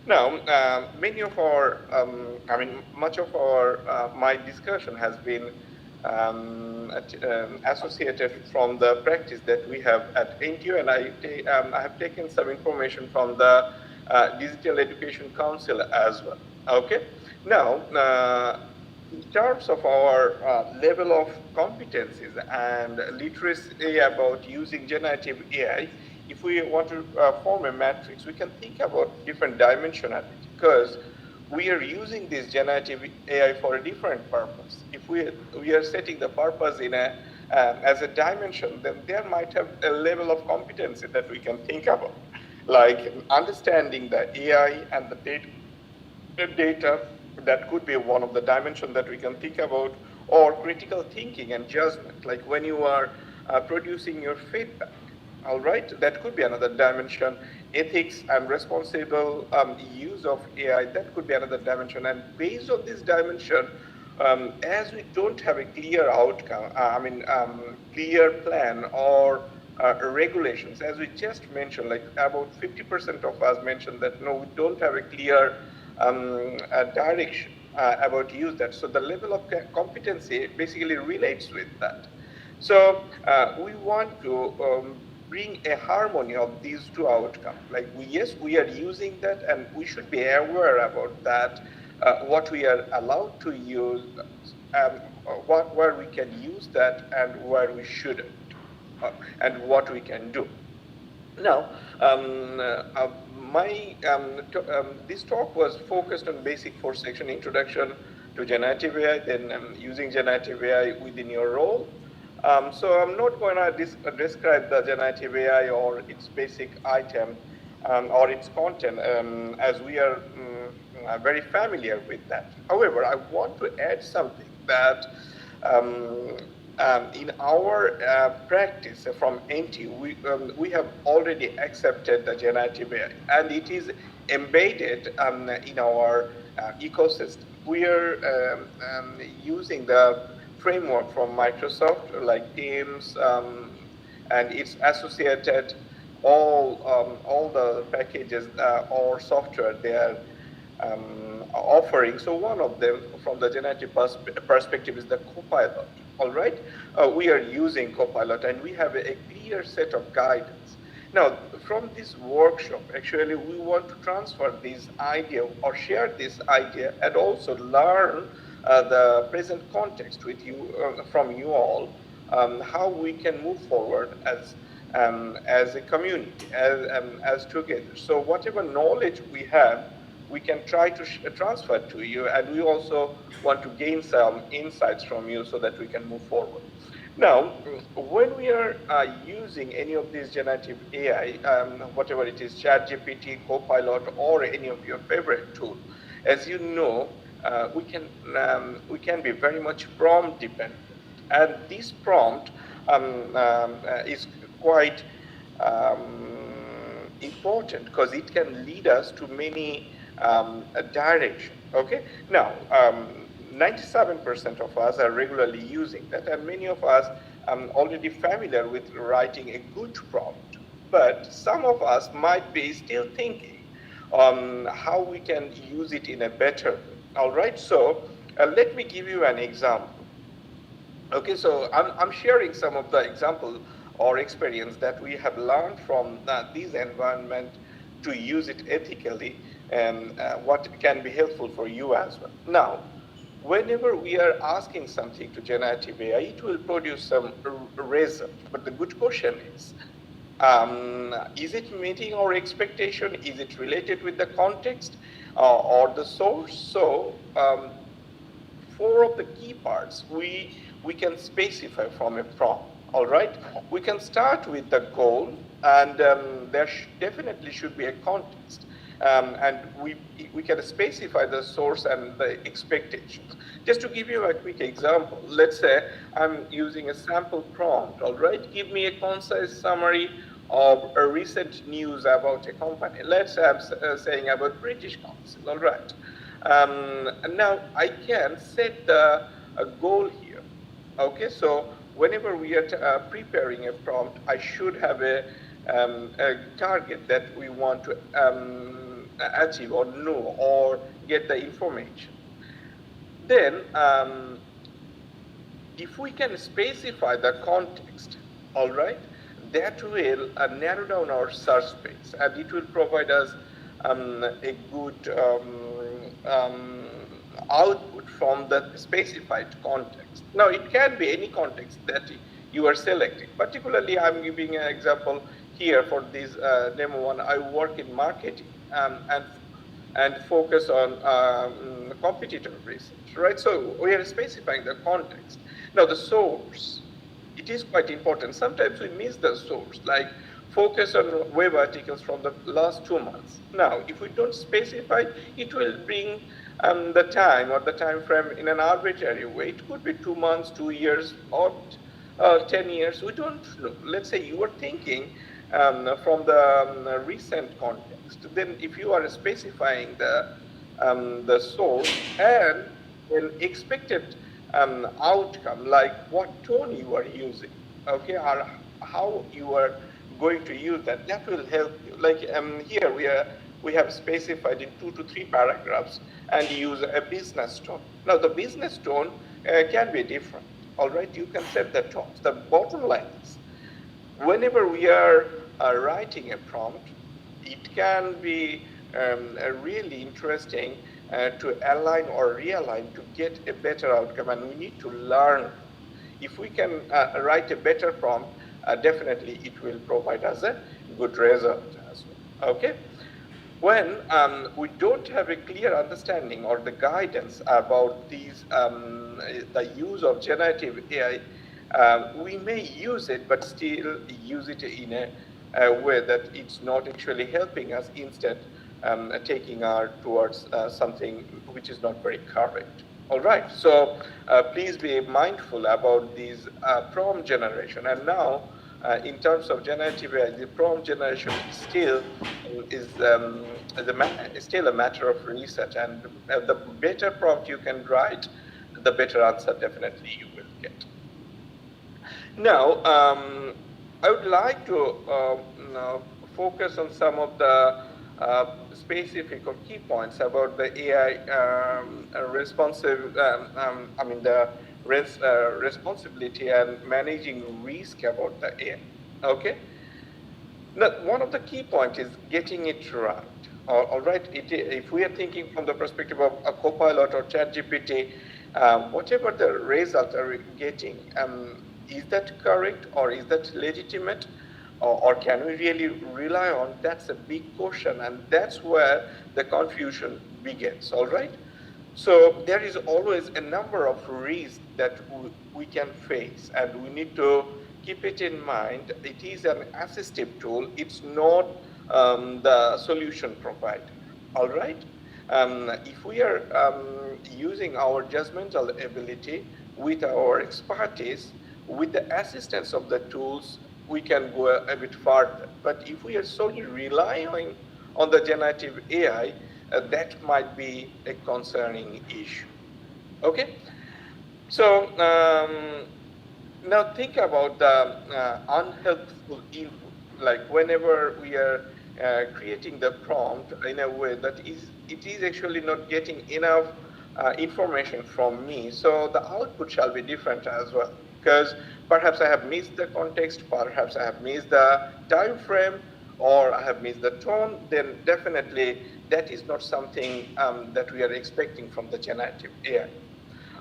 Now, many of our, much of our, my discussion has been associated from the practice that we have at NTU, and I have taken some information from the Digital Education Council as well. Okay. Now, in terms of our level of competencies and literacy about using generative AI, if we want to form a matrix, we can think about different dimensionality, because we are using this generative AI for a different purpose. If we are setting the purpose in a as a dimension, then there might have a level of competency that we can think about, like understanding the AI and the data. That could be one of the dimensions that we can think about, or critical thinking and judgment, like when you are producing your feedback. All right, that could be another dimension. Ethics and responsible use of AI, that could be another dimension. And based on this dimension, as we don't have a clear outcome, clear plan or regulations, as we just mentioned, like about 50% of us mentioned that no, we don't have a clear direction about use that. So the level of competency basically relates with that. So we want to bring a harmony of these two outcomes. Like yes, we are using that, and we should be aware about that, what we are allowed to use, where we can use that, and where we shouldn't, and what we can do. Now, this talk was focused on basic 4-section introduction to generative AI, then using generative AI within your role. So I'm not going to describe the generative AI or its basic item or its content, as we are very familiar with that. However, I want to add something that in our practice from NTU, we have already accepted the generative AI, and it is embedded in our ecosystem. We are using the framework from Microsoft, like Teams and its associated all the packages or software they are offering. So one of them, from the generative perspective, is the Copilot. All right, we are using Copilot, and we have a clear set of guidance. Now, from this workshop, actually, we want to transfer this idea or share this idea, and also learn the present context with you from you all, how we can move forward as a community, as together. So whatever knowledge we have, we can try to transfer to you, and we also want to gain some insights from you so that we can move forward. Now, when we are using any of these generative AI, whatever it is, ChatGPT, Copilot, or any of your favorite tool, as you know, we can be very much prompt dependent, and this prompt is quite important because it can lead us to many directions. Okay, now 97% of us are regularly using that, and many of us are already familiar with writing a good prompt, but some of us might be still thinking on how we can use it in a better way. All right, so let me give you an example. Okay, so I'm sharing some of the example or experience that we have learned from this environment to use it ethically, and what can be helpful for you as well. Now, whenever we are asking something to generative AI, it will produce some result. But the good question is it meeting our expectation? Is it related with the context or the source? So four of the key parts we can specify from a prompt. All right, we can start with the goal, and there definitely should be a context, and we can specify the source and the expectations. Just to give you a quick example, let's say I'm using a sample prompt. All right, give me a concise summary of a recent news about a company. Let's say I'm saying about British Council. All right. And now I can set a goal here. Okay, so whenever we are preparing a prompt, I should have a target that we want to achieve or know or get the information. Then, if we can specify the context, all right, that will narrow down our search space, and it will provide us a good output from the specified context. Now, it can be any context that you are selecting. Particularly, I'm giving an example here for this demo one. I work in marketing and focus on competitor research, right? So we are specifying the context. Now, the source, it is quite important. Sometimes we miss the source, like focus on web articles from the last 2 months. Now, if we don't specify, it will bring the time or the time frame in an arbitrary way. It could be 2 months, 2 years, or 10 years. We don't know. Let's say you are thinking from the recent context. Then, if you are specifying the source and an expected outcome, like what tone you are using, okay, or how you are going to use that, that will help you. Like here we have specified in 2 to 3 paragraphs and use a business tone. Now the business tone can be different. All right, you can set the tones. The bottom line is, whenever we are writing a prompt, it can be really interesting to align or realign to get a better outcome, and we need to learn. If we can write a better prompt, definitely it will provide us a good result as well. Okay. When we don't have a clear understanding or the guidance about these, the use of generative AI, we may use it, but still use it in a way that it's not actually helping us, instead taking our towards something which is not very correct. All right, so please be mindful about these prompt generation. And now, in terms of generative AI, the prompt generation still is still a matter of research, and the better prompt you can write, the better answer definitely you will get. Now, I would like to focus on some of the specific or key points about the AI responsive, the responsibility and managing risk about the AI. Okay. Now, one of the key points is getting it right. All right. If we are thinking from the perspective of a Copilot or ChatGPT, whatever the results are getting, is that correct or is that legitimate? Or can we really rely on? That's a big question, and that's where the confusion begins. All right. So there is always a number of risks that we can face, and we need to keep it in mind. It is an assistive tool. It's not the solution provider. All right. If we are using our judgmental ability with our expertise, with the assistance of the tools, we can go a bit farther. But if we are solely relying on the generative AI, that might be a concerning issue. Okay? So now think about the unhelpful input. Like whenever we are creating the prompt in a way that it is actually not getting enough information from me, so the output shall be different as well. Because perhaps I have missed the context, perhaps I have missed the time frame, or I have missed the tone, then definitely that is not something that we are expecting from the generative AI.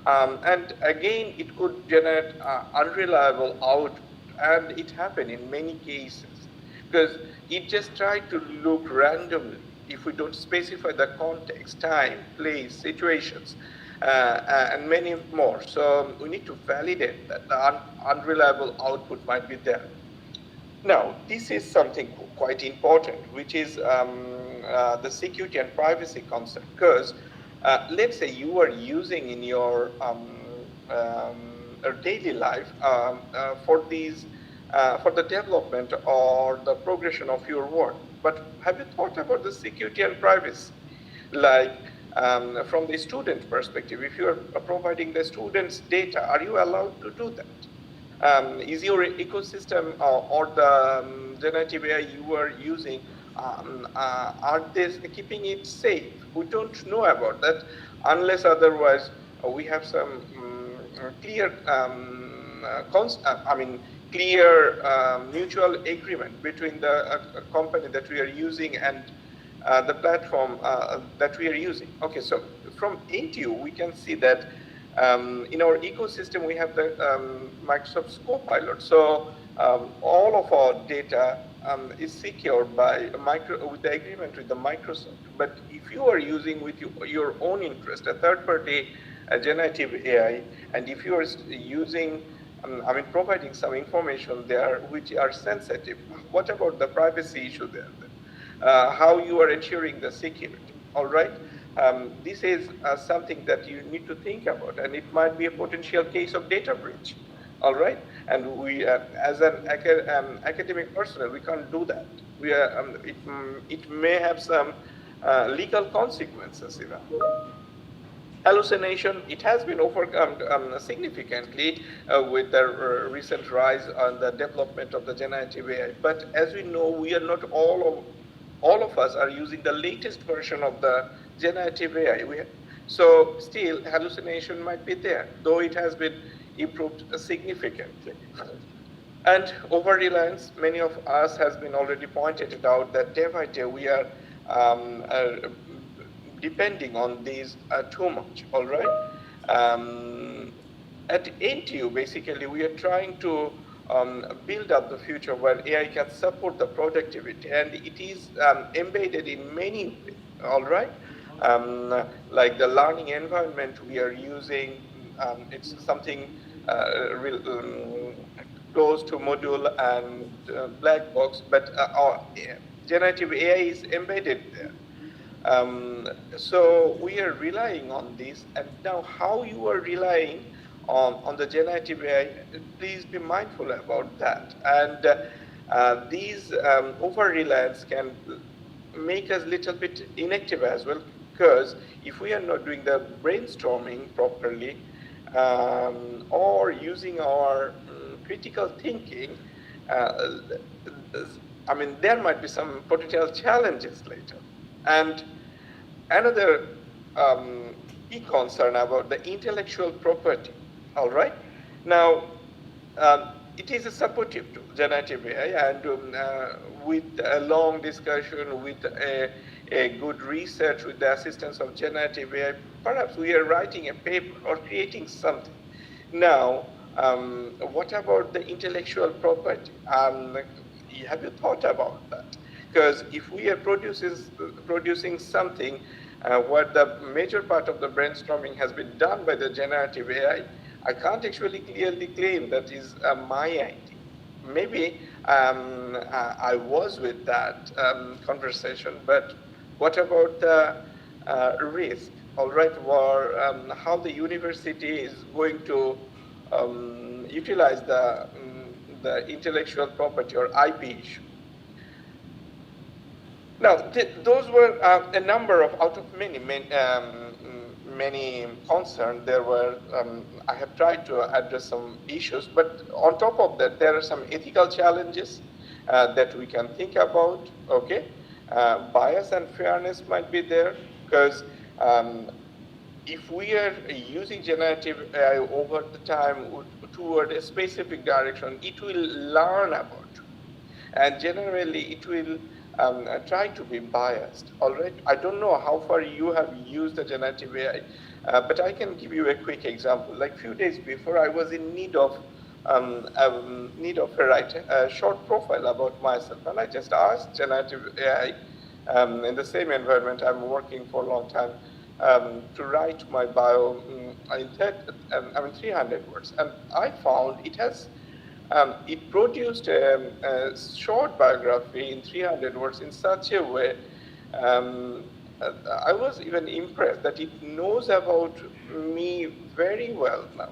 And again, it could generate unreliable output, and it happened in many cases because it just tried to look randomly. If we don't specify the context, time, place, situations, and many more. So we need to validate that the unreliable output might be there. Now, this is something quite important, which is the security and privacy concept. Because let's say you are using in your daily life for these, for the development or the progression of your work. But have you thought about the security and privacy? Like from the student perspective, if you are providing the students data, are you allowed to do that? Is your ecosystem or the generative AI you are using, are they keeping it safe? We don't know about that unless otherwise we have some clear, clear mutual agreement between the company that we are using and the platform that we are using. Okay, so from Intune, we can see that in our ecosystem, we have the Microsoft Copilot. So all of our data is secured by with the agreement with the Microsoft. But if you are using with your own interest, a third-party generative AI, and if you are using, providing some information there which are sensitive, what about the privacy issue there? How you are ensuring the security, all right? This is something that you need to think about, and it might be a potential case of data breach, all right? And we, as an academic personnel, we can't do that. We are, it may have some legal consequences even. Hallucination, it has been overcome significantly with the recent rise on the development of the generative AI. But as we know, we are not all of us are using the latest version of the generative AI. So still, hallucination might be there, though it has been improved significantly. And over-reliance, many of us has been already pointed it out that day by day we are depending on these too much, all right? At NTU, basically, we are trying to build up the future where AI can support the productivity, and it is embedded in many ways, all right? Like the learning environment we are using, it's something close to module and black box, but our generative AI is embedded there. So we are relying on this, and now how you are relying on the generative AI, please be mindful about that. And these over-reliance can make us a little bit inactive as well, because if we are not doing the brainstorming properly or using our critical thinking, I mean, there might be some potential challenges later. And another key concern about the intellectual property, all right? Now, it is a supportive tool, generative AI, and with a long discussion, with a good research, with the assistance of generative AI, perhaps we are writing a paper or creating something. Now, what about the intellectual property? Have you thought about that? Because if we are producing something where the major part of the brainstorming has been done by the generative AI, I can't actually clearly claim that is my idea. Maybe I was with that conversation, but what about the risk? All right, or how the university is going to utilize the intellectual property or IP issue. Now, those were a number of, out of many concerns. There were, I have tried to address some issues, but on top of that, there are some ethical challenges that we can think about, okay? Bias and fairness might be there, because if we are using generative AI over the time toward a specific direction, it will learn about you. And generally, it will try to be biased, all right? I don't know how far you have used the generative AI, but I can give you a quick example. Like a few days before, I was in need of a short profile about myself, and I just asked generative AI in the same environment I'm working for a long time to write my bio in 300 words, and I found it has. It produced a short biography in 300 words in such a way. I was even impressed that it knows about me very well now.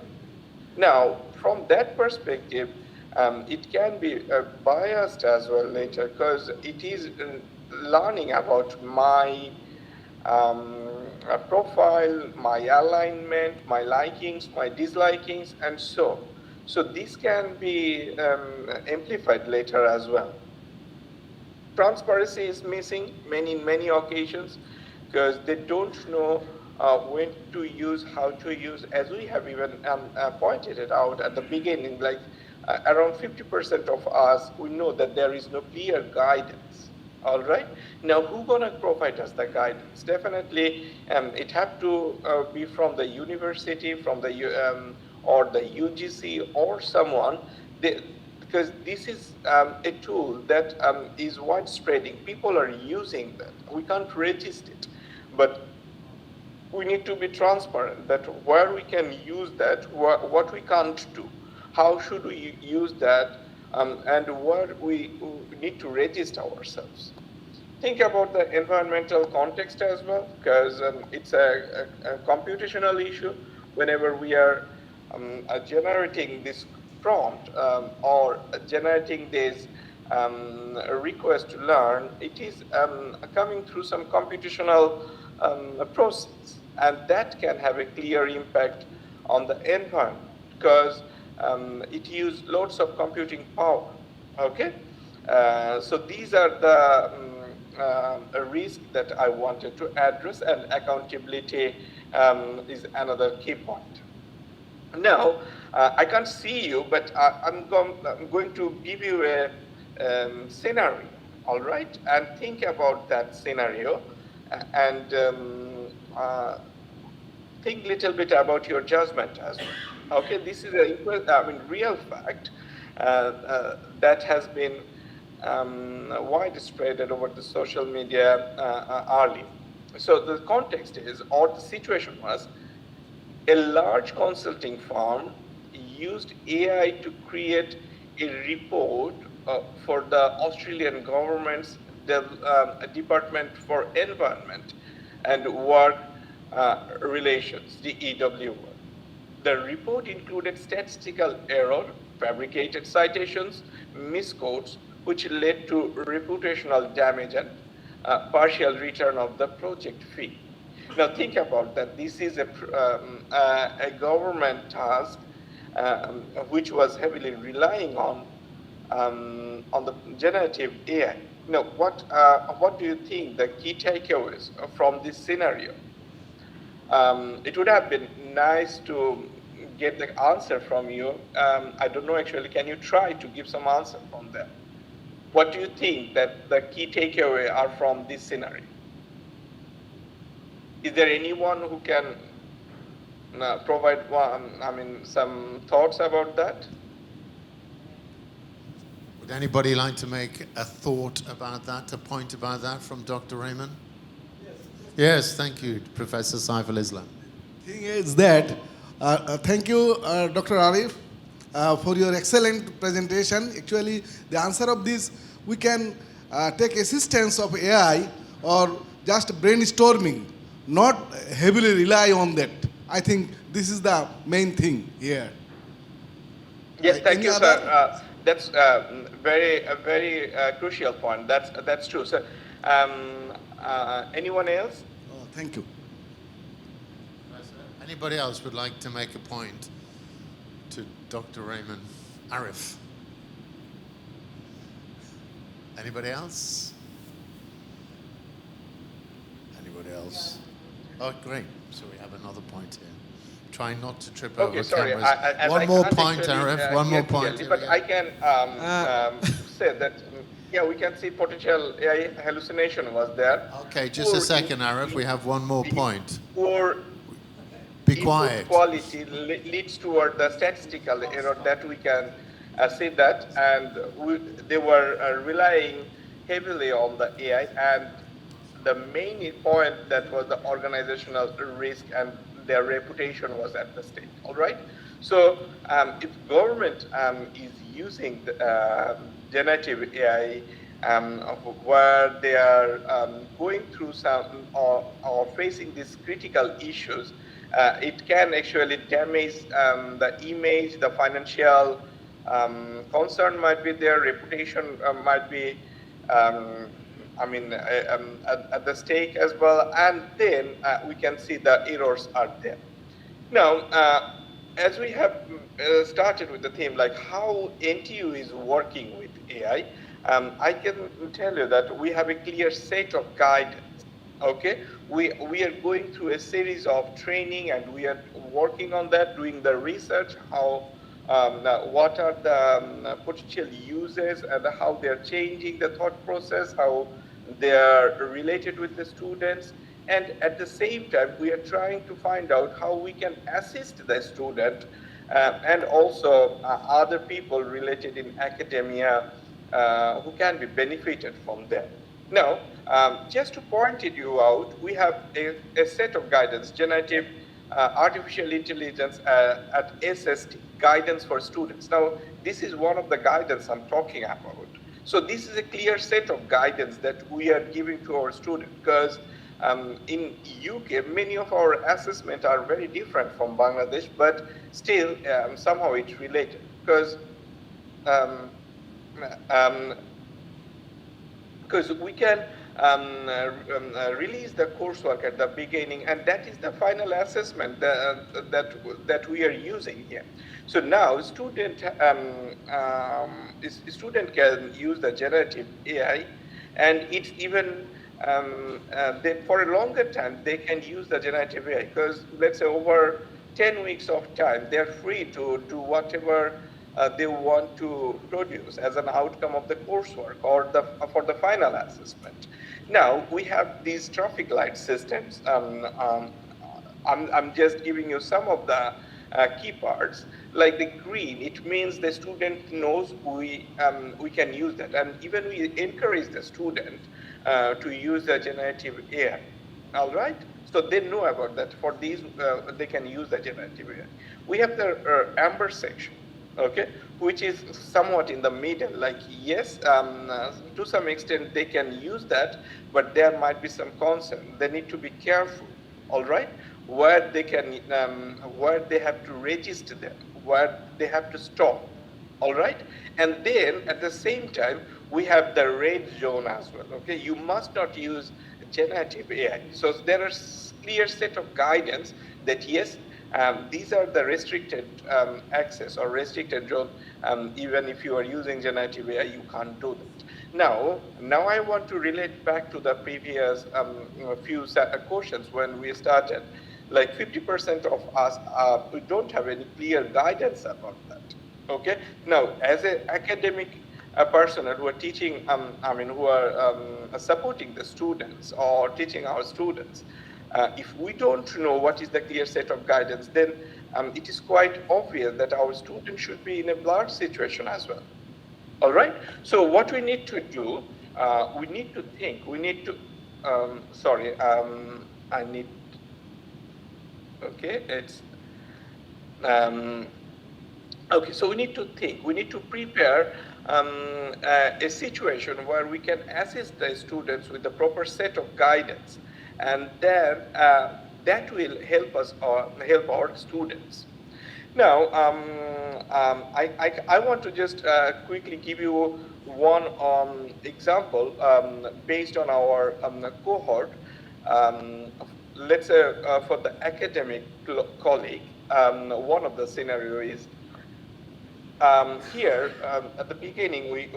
Now, from that perspective, it can be biased as well later, because it is learning about my profile, my alignment, my likings, my dislikings, and so. So this can be amplified later as well. Transparency is missing in many occasions, because they don't know when to use, how to use, as we have even pointed it out at the beginning, like around 50% of us, we know that there is no clear guidance. All right. Now, who's gonna provide us the guidance? Definitely, it have to be from the university, from the or the UGC or someone, because this is a tool that is widespreading. People are using that. We can't resist it, but we need to be transparent that where we can use that, what we can't do, how should we use that, and where we need to register ourselves. Think about the environmental context as well, because it's a computational issue. Whenever we are generating this prompt or generating this request to learn, it is coming through some computational process, and that can have a clear impact on the environment, because it uses lots of computing power, okay? So these are the risk that I wanted to address, and accountability is another key point. Now, I can't see you, but I'm going to give you a scenario, all right? And think about that scenario, and think a little bit about your judgment as well. Okay, this is a real fact that has been widespread over the social media early. So the context is, or the situation was, a large consulting firm used AI to create a report for the Australian government's Department for Environment and Work Relations, the EW. The report included statistical error, fabricated citations, misquotes, which led to reputational damage and partial return of the project fee. Now think about that. This is a government task which was heavily relying on on the generative AI. What do you think the key takeaways from this scenario? It would have been nice to get the answer from you. I don't know actually, can you try to give some answer from there? What do you think that the key takeaway are from this scenario? Is there anyone who can provide some thoughts about that? Would anybody like to make a thought about that, a point about that from Dr. Raymond? Yes, thank you, Professor Saiful Islam. Thing is that, thank you, Dr. Arif, for your excellent presentation. Actually, the answer of this, we can take assistance of AI or just brainstorming, not heavily rely on that. I think this is the main thing here. Yes, thank Any you, other? sir. That's a very crucial point. That's true. So, anyone else? Thank you. Anybody else would like to make a point to Dr. Raymond Arif? Anybody else? Anybody else? Oh, great. So we have another point here. Trying not to trip over Sorry. cameras. One more point, actually, Arif. One more point. clearly, but I can say that, yeah, we can see potential AI hallucination was there. Okay, just a second, Arif. We have one more point. Poor Be input quiet. quality leads toward the statistical error that we can see that, and they were relying heavily on the AI, and the main point that was the organizational risk and their reputation was at the stake. All right. So if government is using the, generative AI, where they are going through some or facing these critical issues, it can actually damage the image, the financial concern might be there, reputation might be at the stake as well, and then we can see the errors are there. Now, as we have started with the theme, like how NTU is working with AI, I can tell you that we have a clear set of guidance. Okay, we are going through a series of training, and we are working on that, doing the research, how what are the potential uses and how they are changing the thought process, how they are related with the students, and at the same time we are trying to find out how we can assist the student and also other people related in academia who can be benefited from that. Now, just to point it you out, we have a set of guidance, generative artificial intelligence at SST, guidance for students. Now, this is one of the guidance I'm talking about. So this is a clear set of guidance that we are giving to our students, because in UK, many of our assessments are very different from Bangladesh, but still somehow it's related, because we can release the coursework at the beginning, and that is the final assessment that we are using here. So now student can use the generative AI, and it's even for a longer time they can use the generative AI, because let's say over 10 weeks of time they're free to do whatever they want to produce as an outcome of the coursework or for the final assessment. Now we have these traffic light systems. I'm just giving you some of the key parts. Like the green, it means the student knows we can use that, and even we encourage the student to use the generative AI. All right, so they know about that. For these, they can use the generative AI. We have the amber section, okay, which is somewhat in the middle. Like yes, to some extent they can use that, but there might be some concern. They need to be careful. All right, where they can, where they have to register them, where they have to stop. All right, and then at the same time we have the red zone as well. Okay, you must not use generative AI. So there are clear set of guidance that yes, These are the restricted access or restricted zone. Even if you are using generative AI, you can't do that. Now I want to relate back to the previous few questions when we started. Like 50% of us, we don't have any clear guidance about that. Okay. Now, as an academic personnel who are teaching, who are supporting the students or teaching our students, if we don't know what is the clear set of guidance, then it is quite obvious that our students should be in a blurred situation as well. All right. So what we need to do, we need to think. We need to. I need. Okay. It's. Okay, so we need to think, we need to prepare a situation where we can assist the students with the proper set of guidance, and then that will help us or help our students. Now, I want to just quickly give you one example based on our cohort. Let's say for the academic colleague, one of the scenario is here at the beginning we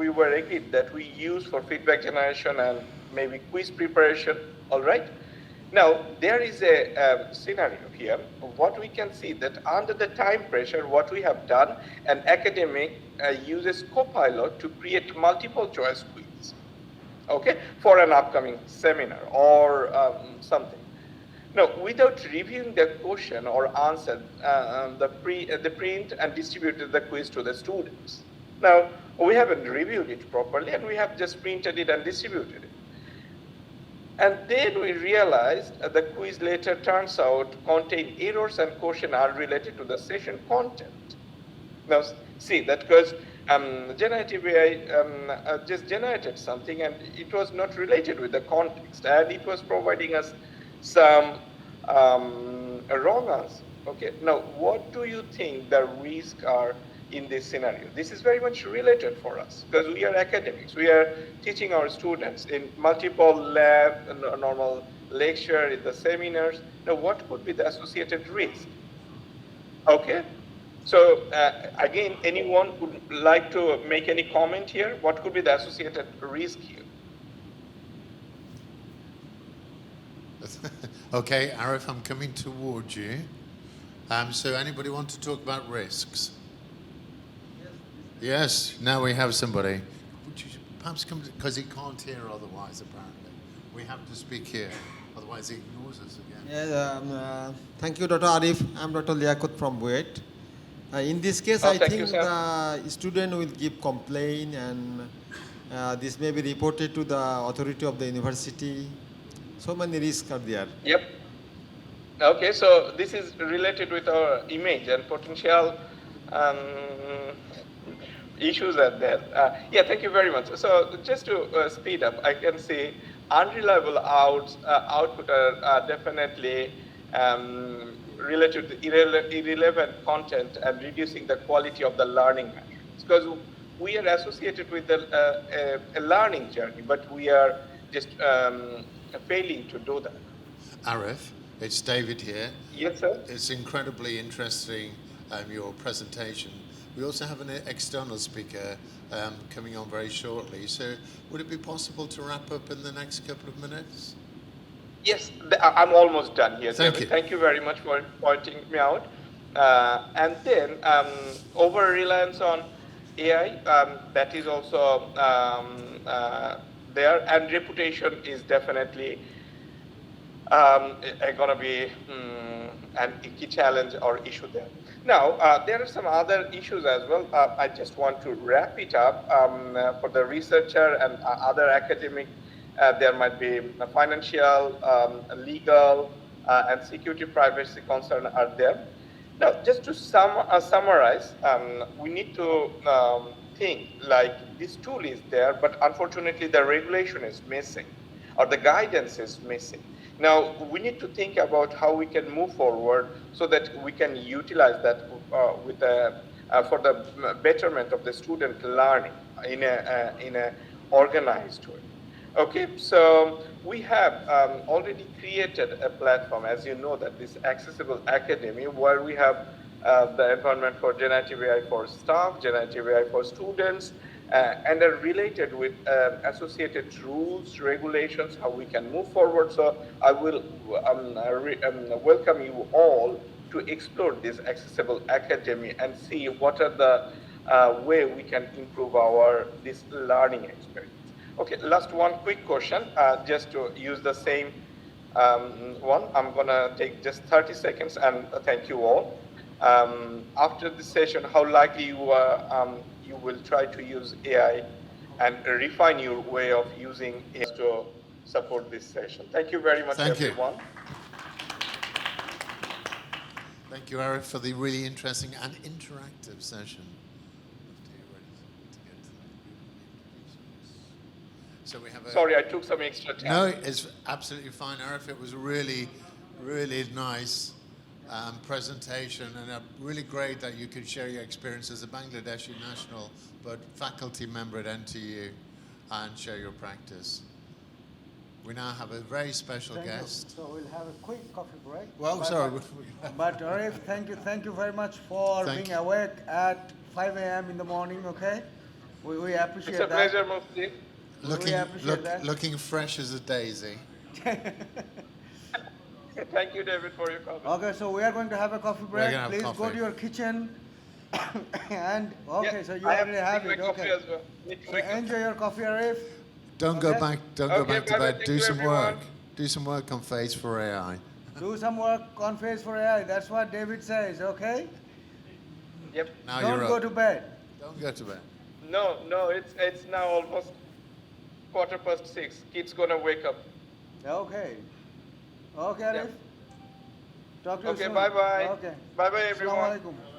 were agreed that we use for feedback generation and maybe quiz preparation. All right. Now there is a scenario here. What we can see that under the time pressure, what we have done, an academic uses Copilot to create multiple choice quiz. Okay, for an upcoming seminar or something. Now, without reviewing the question or answer, the print and distributed the quiz to the students. Now, we haven't reviewed it properly, and we have just printed it and distributed it. And then we realized the quiz later turns out contain errors and question are related to the session content. Now, see that because generative AI just generated something and it was not related with the context, and it was providing us some wrong answer. Okay, now what do you think the risks are in this scenario? This is very much related for us because we are academics. We are teaching our students in multiple lab, normal lecture, in the seminars. Now, what could be the associated risk? Okay, so again, anyone would like to make any comment here? What could be the associated risk here? Okay, Arif, I'm coming towards you. So anybody want to talk about risks? Yes, now we have somebody. Would you perhaps come, because he can't hear otherwise, apparently. We have to speak here, otherwise he ignores us again. Yes, thank you, Dr. Arif. I'm Dr. Liakut from Buet. In this case, I thank think you, sir. the student will give complaint, and this may be reported to the authority of the university. So many risks are there. Yep. Okay, so this is related with our image and potential issues are there. Yeah, thank you very much. So just to speed up, I can say unreliable output are definitely related to irrelevant content and reducing the quality of the learning materials. Because we are associated with a learning journey, but we are just failing to do that. Arif, it's David here. Yes, sir. It's incredibly interesting, your presentation. We also have an external speaker coming on very shortly. So would it be possible to wrap up in the next couple of minutes? Yes, I'm almost done here. Thank David. you. Thank you very much for pointing me out. And then over-reliance on AI, that is also there, and reputation is definitely going to be a key challenge or issue there. Now, there are some other issues as well. I just want to wrap it up for the researcher and other academic. There might be financial, legal, and security privacy concern are there. Now, just to summarize, we need to think like this tool is there, but unfortunately the regulation is missing or the guidance is missing. Now, we need to think about how we can move forward so that we can utilize that for the betterment of the student learning in a organized way. Okay, so we have already created a platform, as you know, that this Accessible Academy, where we have the environment for generative AI for staff, generative AI for students, and are related with associated rules, regulations, how we can move forward. So I will welcome you all to explore this Accessible Academy and see what are the way we can improve this learning experience. Okay, last one quick question, just to use the same one. I'm gonna take just 30 seconds and thank you all. After this session, how likely you will try to use AI and refine your way of using AI to support this session. Thank you very much, Thank you. everyone. Thank you, Arif, for the really interesting and interactive session. So we have a... Sorry, I took some extra time. No, it's absolutely fine, Arif. It was a really, really nice presentation, and really great that you could share your experience as a Bangladeshi national, but faculty member at NTU, and share your practice. We now have a very special guest. So we'll have a quick coffee break. Well, sorry. But Arif, thank you very much for being awake at 5 a.m. in the morning, okay? We appreciate that. It's a pleasure, Mufti. Looking fresh as a daisy. Thank you, David, for your comment. Okay, so we are going to have a coffee break. Have Please coffee. go to your kitchen. And okay, Yeah, so you I already have my it. coffee Okay. as well. So enjoy your coffee, Arif. Don't go back. Don't go Okay, back to bye-bye. bed. Thank Do you, some everyone. work. Do some work on Face for AI. Do some work on Face for AI. That's what David says, okay? Yep. Now Don't you're go up. to bed. Don't go to bed. No, it's now almost 6:15. Kids gonna wake up. Okay. Okay, Arif. Yep. Talk to you Okay, soon. bye-bye. Okay. Bye-bye, everyone. Assalamu alaikum.